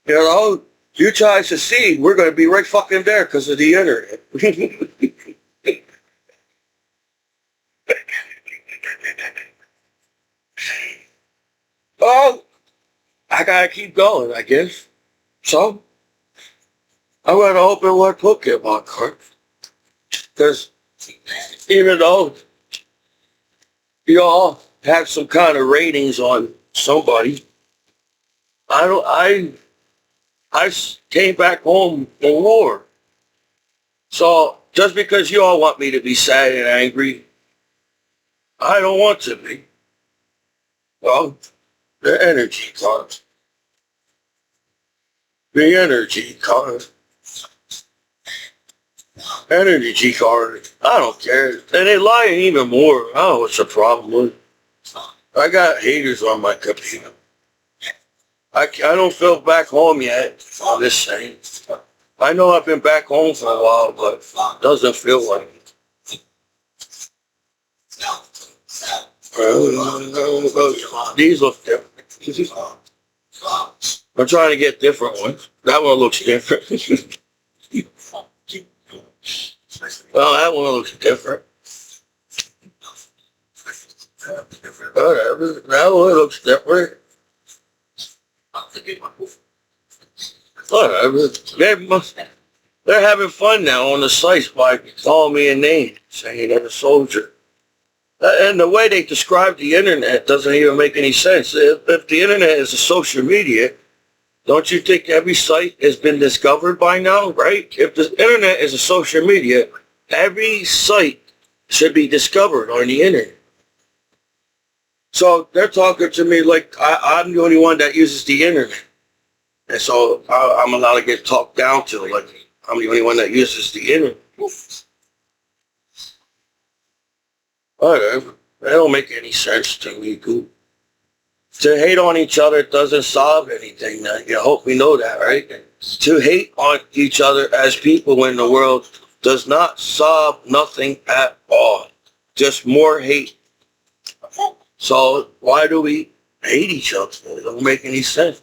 You know, you try to see, we're going to be right fucking there because of the internet. Oh, I gotta keep going, I guess. So, I'm gonna open one Pokemon card. Because even though you all have some kind of ratings on somebody, I came back home from war. So, just because you all want me to be sad and angry, I don't want to be. Well, the energy card. The energy card. Energy card. I don't care. And they lying even more. I don't know what's the problem with it. I got haters on my computer. I don't feel back home yet on this thing. I know I've been back home for a while, but it doesn't feel like it. These look different. I'm trying to get different ones. That one looks different. Well, that one looks different. Whatever. That one looks different. Whatever. They're having fun now on the sites by calling me a name, saying I'm a soldier. And the way they describe the internet doesn't even make any sense. If the internet is a social media, don't you think every site has been discovered by now, right? If the internet is a social media, every site should be discovered on the internet. So they're talking to me like I'm the only one that uses the internet. And so I'm allowed to get talked down to, like I'm the only one that uses the internet. Whatever. That don't make any sense to me, Goop. To hate on each other doesn't solve anything. You hope we know that, right? To hate on each other as people in the world does not solve nothing at all. Just more hate. So why do we hate each other? It doesn't make any sense.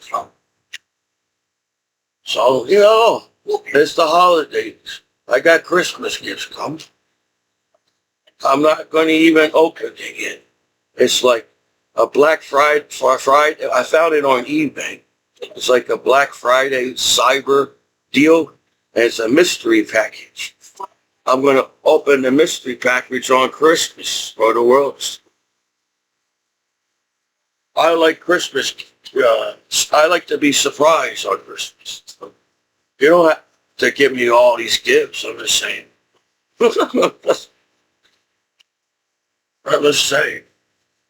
So, you know, it's the holidays. I got Christmas gifts coming. I'm not going to even open it yet. It's like a Black Friday. I found it on eBay. It's like a Black Friday cyber deal, and it's a mystery package. I'm going to open the mystery package on Christmas for the world. I like Christmas. I like to be surprised on Christmas. You don't have to give me all these gifts. I'm just saying. I'm just saying.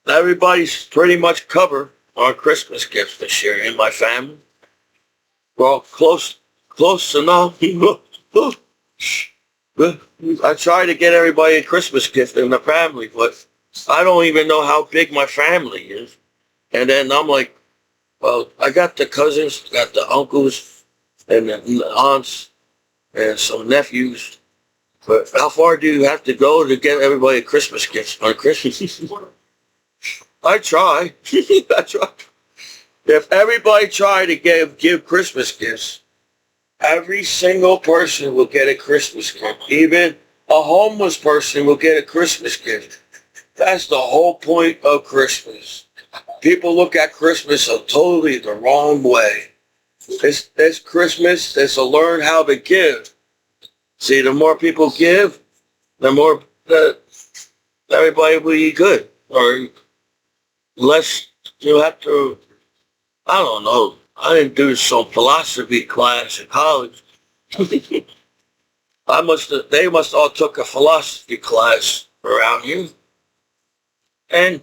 Everybody's pretty much covered on Christmas gifts this year in my family. Well, close enough. I try to get everybody a Christmas gift in the family, but I don't even know how big my family is. And then I'm like, well, I got the cousins, got the uncles, and the aunts, and some nephews. But how far do you have to go to get everybody a Christmas gift on Christmas? I try. I try. If everybody tried to give Christmas gifts, every single person will get a Christmas gift. Even a homeless person will get a Christmas gift. That's the whole point of Christmas. People look at Christmas totally the wrong way. It's Christmas. It's to learn how to give. See, the more people give, the more everybody will be good. Or less you have to, I don't know. I didn't do some philosophy class in college. They must all took a philosophy class around here. And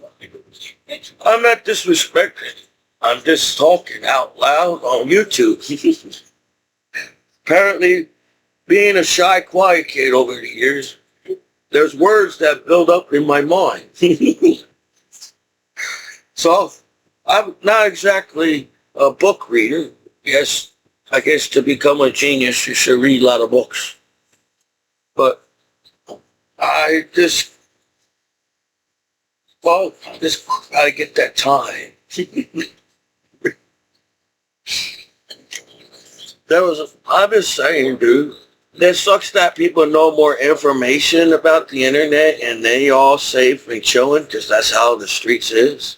I'm not disrespecting. I'm just talking out loud on YouTube. Apparently, being a shy, quiet kid over the years, there's words that build up in my mind. So, I'm not exactly a book reader. Yes, I guess to become a genius, you should read a lot of books. But I just gotta get that time. I'm just saying, dude, it sucks that people know more information about the internet and they all safe and chilling because that's how the streets is.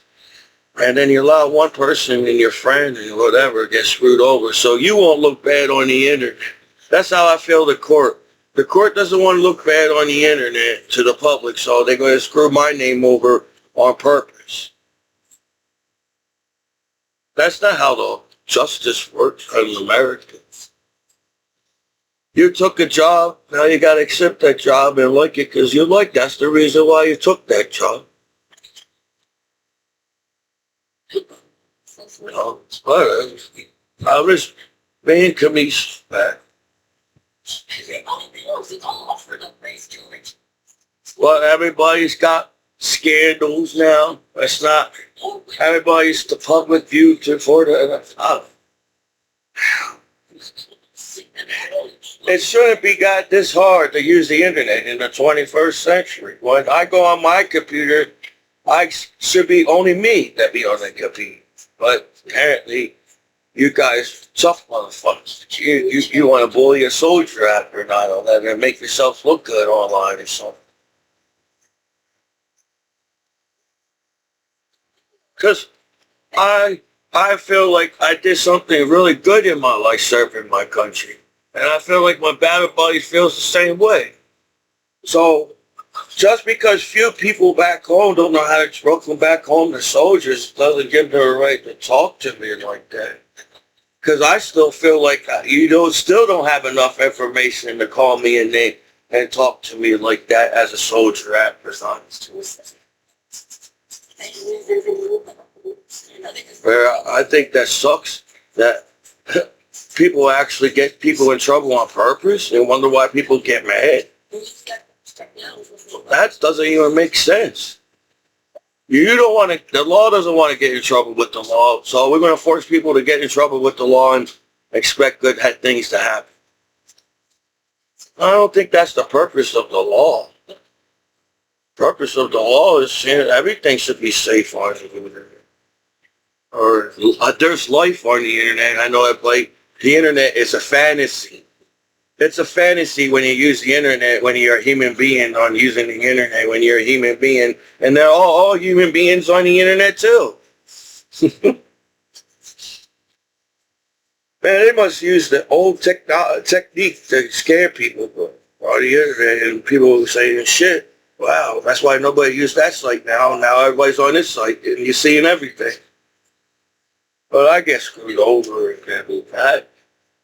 And then you allow one person and your friend and whatever get screwed over so you won't look bad on the internet. That's how I feel the court. The court doesn't want to look bad on the internet to the public, so they're going to screw my name over on purpose. That's not how the justice works in America. You took a job, now you got to accept that job and like it because you like that's the reason why you took that job. I was being Commiso back. Well, everybody's got scandals now. It's not everybody's the public view for the. It shouldn't be got this hard to use the internet in the 21st century. When I go on my computer, I should be only me that be on the computer. But apparently, you guys tough motherfuckers. You want to bully a soldier after 9/11 and make yourself look good online or something. Because I feel like I did something really good in my life serving my country. And I feel like my battle buddy feels the same way. So just because few people back home don't know how to welcome back home the soldiers doesn't give them a right to talk to me like that. Because I still feel like still don't have enough information to call me a name and talk to me like that as a soldier at Prison. Where I think that sucks that people actually get people in trouble on purpose and wonder why people get mad. That doesn't even make sense. You don't want to, the law doesn't want to get in trouble with the law, so we're going to force people to get in trouble with the law and expect good things to happen. I don't think that's the purpose of the law. The purpose of the law is everything should be safe on the internet. Or there's life on the internet. I know that like the internet is a fantasy. It's a fantasy when you use the internet, when you're a human being on using the internet, when you're a human being. And they're all human beings on the internet too. Man, they must use the old technique to scare people on the internet. And people saying, shit, wow, that's why nobody used that site now. Now everybody's on this site and you're seeing everything. But I get screwed over again.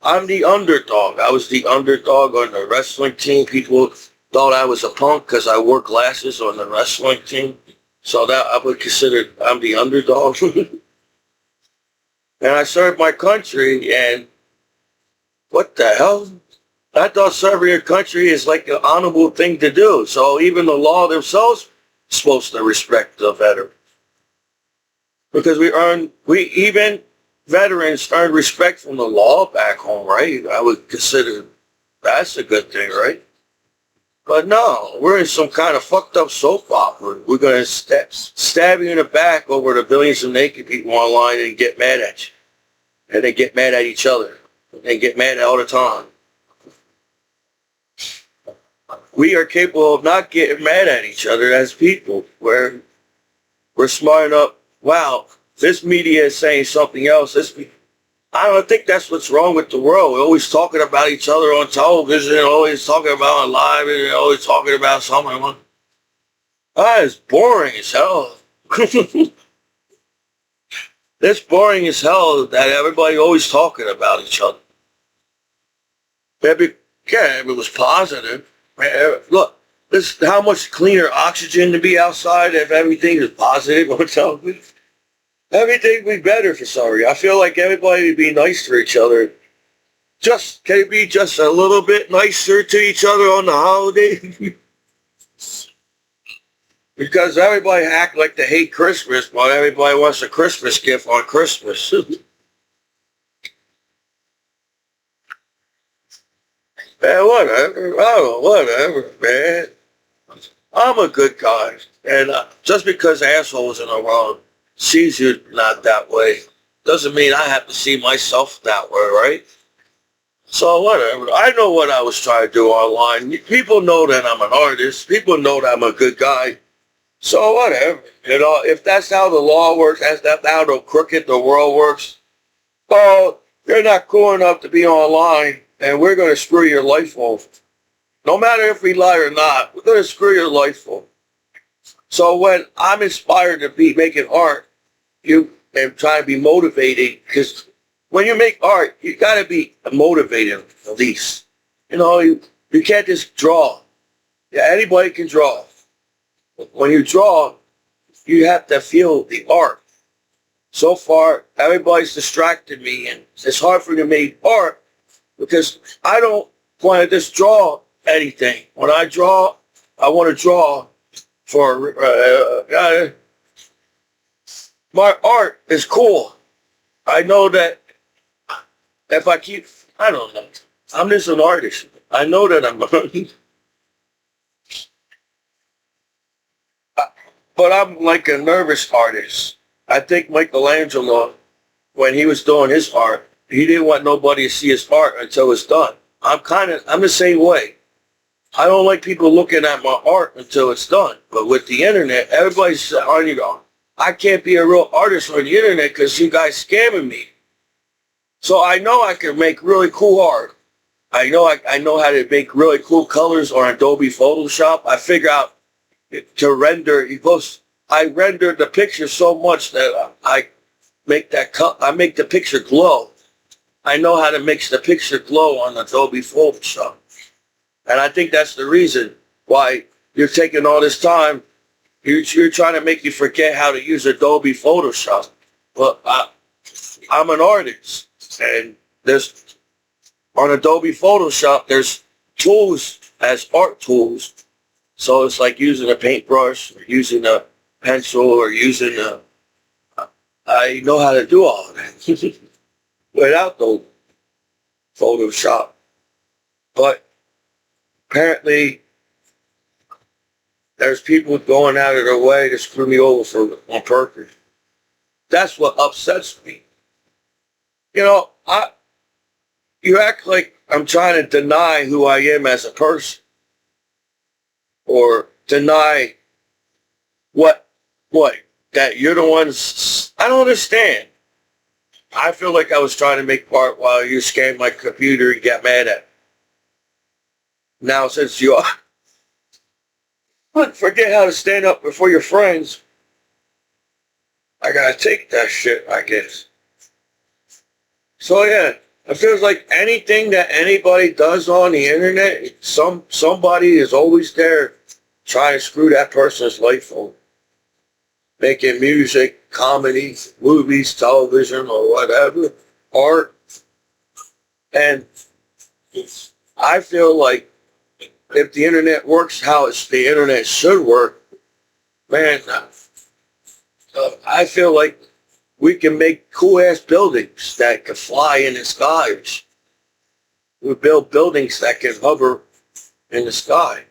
I'm the underdog. I was the underdog on the wrestling team. People thought I was a punk because I wore glasses on the wrestling team. So that I would consider I'm the underdog. And I served my country, and what the hell? I thought serving your country is like an honorable thing to do. So even the law themselves supposed to respect the veteran. Because even veterans earn respect from the law back home, right? I would consider that's a good thing, right? But no, we're in some kind of fucked up soap opera. We're going to stab you in the back over the billions of naked people online and get mad at you. And they get mad at each other. They get mad all the time. We are capable of not getting mad at each other as people. We're smart enough. Wow, this media is saying something else. I don't think that's what's wrong with the world. We're always talking about each other on television, always talking about on live, and always talking about something. It's boring as hell. It's boring as hell that everybody always talking about each other. If it was positive. Look, this how much cleaner oxygen to be outside if everything is positive on television. Everything would be better for sorry. I feel like everybody would be nice to each other. Can it be just a little bit nicer to each other on the holiday? Because everybody act like they hate Christmas, but everybody wants a Christmas gift on Christmas. Man, whatever. Oh, whatever, man. I'm a good guy. And just because assholes in the world sees you not that way, doesn't mean I have to see myself that way, right? So whatever. I know what I was trying to do online. People know that I'm an artist. People know that I'm a good guy. So whatever. If that's how the law works, that's how the crooked the world works, well, you're not cool enough to be online, and we're going to screw your life over. No matter if we lie or not, we're going to screw your life over. So when I'm inspired to be making art, you and trying to be motivated, because when you make art, you got to be motivated at least. You can't just draw. Yeah, anybody can draw. When you draw, you have to feel the art. So far, everybody's distracted me, and it's hard for me to make art because I don't want to just draw anything. When I draw, I want to draw for my art is cool. I know that if I don't know, I'm just an artist. I know that I'm but I'm like a nervous artist. I think Michelangelo, when he was doing his art, he didn't want nobody to see his art until it's done. I'm the same way. I don't like people looking at my art until it's done. But with the internet, everybody's on you. I can't be a real artist on the internet because you guys scamming me. So I know I can make really cool art. I know how to make really cool colors on Adobe Photoshop. I figure out to render. I render the picture so much that I make the picture glow. I know how to make the picture glow on Adobe Photoshop. And I think that's the reason why you're taking all this time. You're trying to make you forget how to use Adobe Photoshop. But I'm an artist, and on Adobe Photoshop, there's tools as art tools. So it's like using a paintbrush, or using a pencil, or I know how to do all of that without the Photoshop. But apparently, there's people going out of their way to screw me over on purpose. That's what upsets me. You act like I'm trying to deny who I am as a person, or deny that you're the ones. I don't understand. I feel like I was trying to make art while you scanned my computer and got mad at me. Now, since you forget how to stand up before your friends, I gotta take that shit, I guess. So yeah, it feels like anything that anybody does on the internet, somebody is always there trying to screw that person's life over. Making music, comedy, movies, television, or whatever, art. And I feel like if the internet works how the internet should work, Man, I feel like we can make cool-ass buildings that can fly in the skies. We build buildings that can hover in the sky.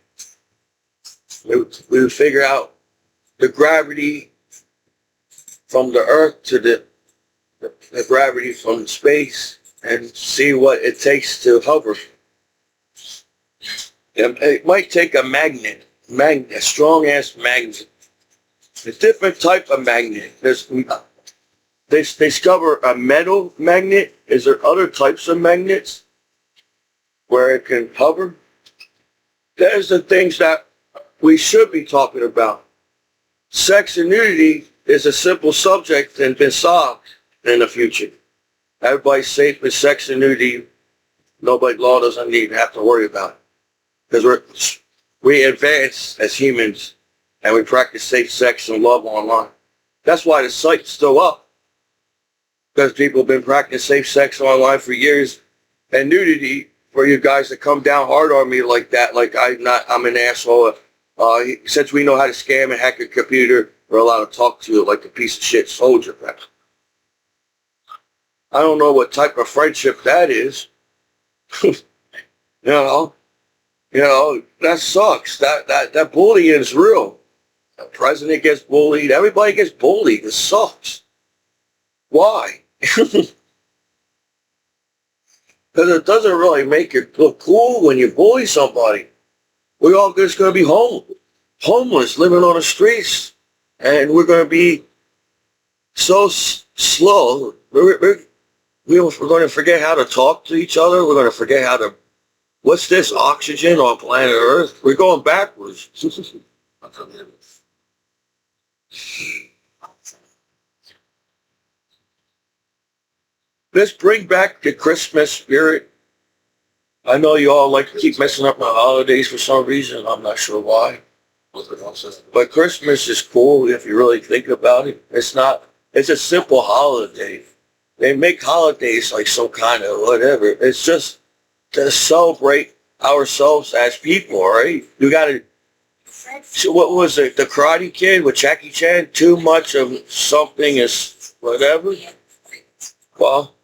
We would figure out the gravity from the Earth to the gravity from space and see what it takes to hover. It might take a magnet, a strong-ass magnet, a different type of magnet. They discover a metal magnet. Is there other types of magnets where it can hover? There's the things that we should be talking about. Sex and nudity is a simple subject and been solved in the future. Everybody's safe with sex and nudity. Nobody, law doesn't need to have to worry about it. Because we advance as humans and we practice safe sex and love online. That's why the site's still up. Because people have been practicing safe sex online for years. And nudity, for you guys to come down hard on me like that, like I'm an asshole. Since we know how to scam and hack a computer, we're allowed to talk to it like a piece of shit soldier. I don't know what type of friendship that is. You know, that sucks. That bullying is real. The president gets bullied. Everybody gets bullied. It sucks. Why? Because it doesn't really make it look cool when you bully somebody. We're all just going to be homeless, living on the streets. And we're going to be so slow. We're going to forget how to talk to each other. We're going to forget how to... What's this, oxygen on planet Earth? We're going backwards. Let's bring back the Christmas spirit. I know you all like to keep messing up my holidays for some reason. I'm not sure why. But Christmas is cool if you really think about it. It's a simple holiday. They make holidays like some kind of whatever. It's just to celebrate ourselves as people, right? You gotta, so what was it, the Karate Kid with Jackie Chan? Too much of something is whatever. Well,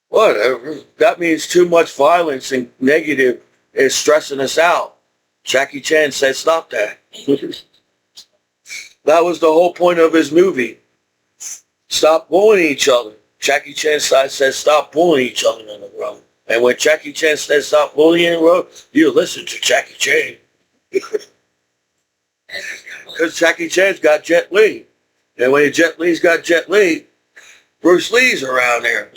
whatever. That means too much violence and negative is stressing us out. Jackie Chan said stop that. That was the whole point of his movie. Stop bullying each other. Jackie Chan said stop bullying each other in the road. And when Jackie Chan said stop bullying in the road, you listen to Jackie Chan. Because Jackie Chan's got Jet Li. And when Jet Li's got Jet Li, Bruce Lee's around there.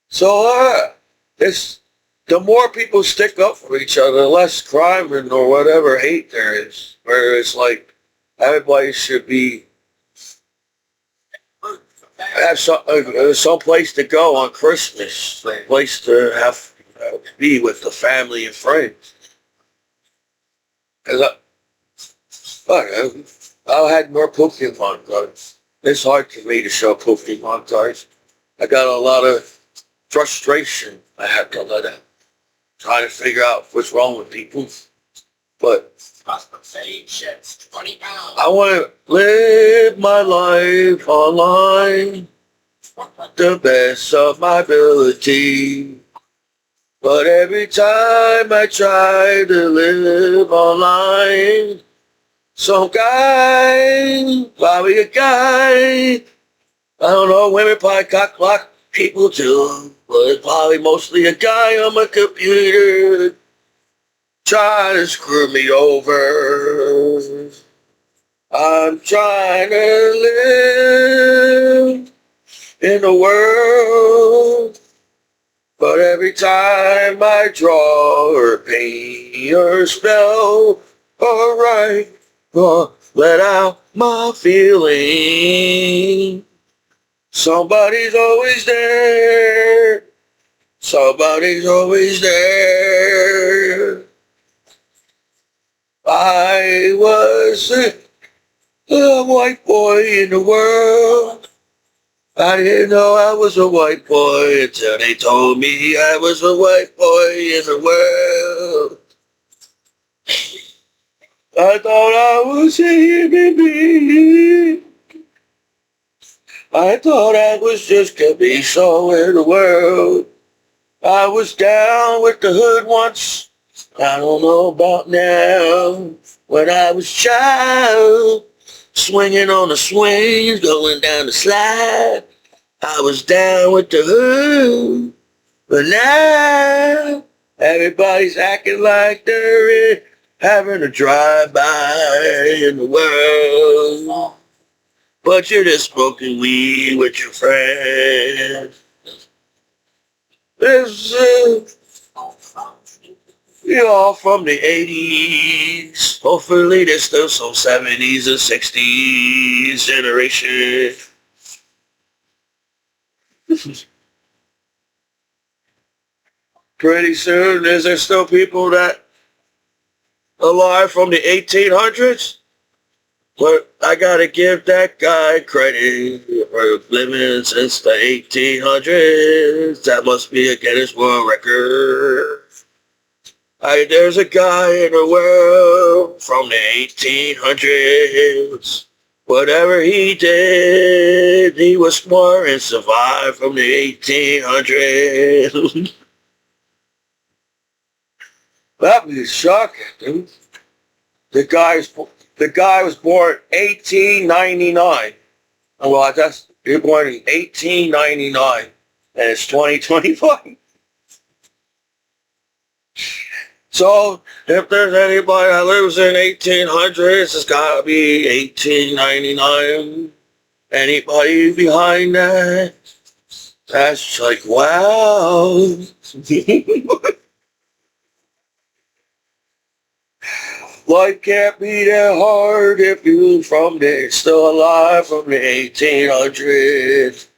So it's the more people stick up for each other, the less crime or whatever hate there is. Where it's like everybody should have some place to go on Christmas, a place to have be with the family and friends. Because I had more Pokemon cards. It's hard for me to show Pokemon cards. I got a lot of frustration I had to let out. Trying to figure out what's wrong with people. But I want to live my life online the best of my ability. But every time I try to live online, some guy, probably a guy, I don't know, women probably cock block people too, but it's probably mostly a guy on my computer trying to screw me over. I'm trying to live in the world, but every time I draw or paint or spell or write or let out my feeling, somebody's always there. Somebody's always there. I was a white boy in the world. I didn't know I was a white boy until they told me I was a white boy in the world. I thought I was a human being. I thought I was just Commiso in the world. I was down with the hood once. I don't know about now. When I was child, swinging on the swings, going down the slide. I was down with the hood. But now, everybody's acting like they're having a drive-by in the world. But you're just smoking weed with your friends. This you're all from the 80s. Hopefully there's still some 70s and 60s generation. Pretty soon, is there still people that alive from the 1800s? But I gotta give that guy credit for living since the 1800s. That must be a Guinness World Record. There's a guy in the world from the 1800s. Whatever he did, he was smart and survived from the 1800s. That'd be shocking, dude. The guy was born 1899. Well, you're born in 1899, and it's 2025. So, if there's anybody that lives in 1800s, it's gotta be 1899. Anybody behind that? That's like, wow. Life can't be that hard if you're still alive from the 1800s.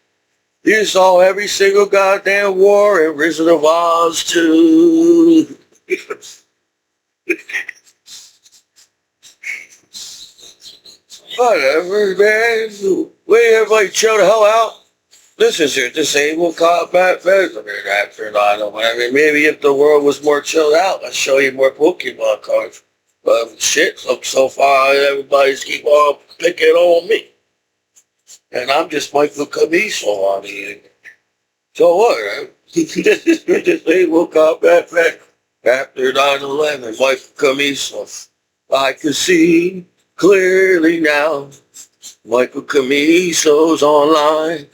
You saw every single goddamn war and Wizard of Oz too. Whatever, man. We everybody chill the hell out. This is your disabled combat veteran after 9/11. Maybe if the world was more chilled out, I'd show you more Pokemon cards. But shit, so far everybody's keep on picking on me. And I'm just Michael Commiso on here. So what, right? This is your disabled combat veteran after 9/11, Michael Commiso. I can see clearly now. Michael Commiso's online.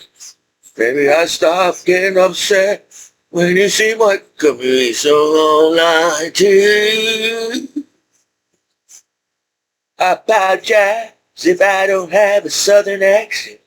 Maybe I stop getting upset when you see Michael Commiso online too. I apologize if I don't have a southern accent.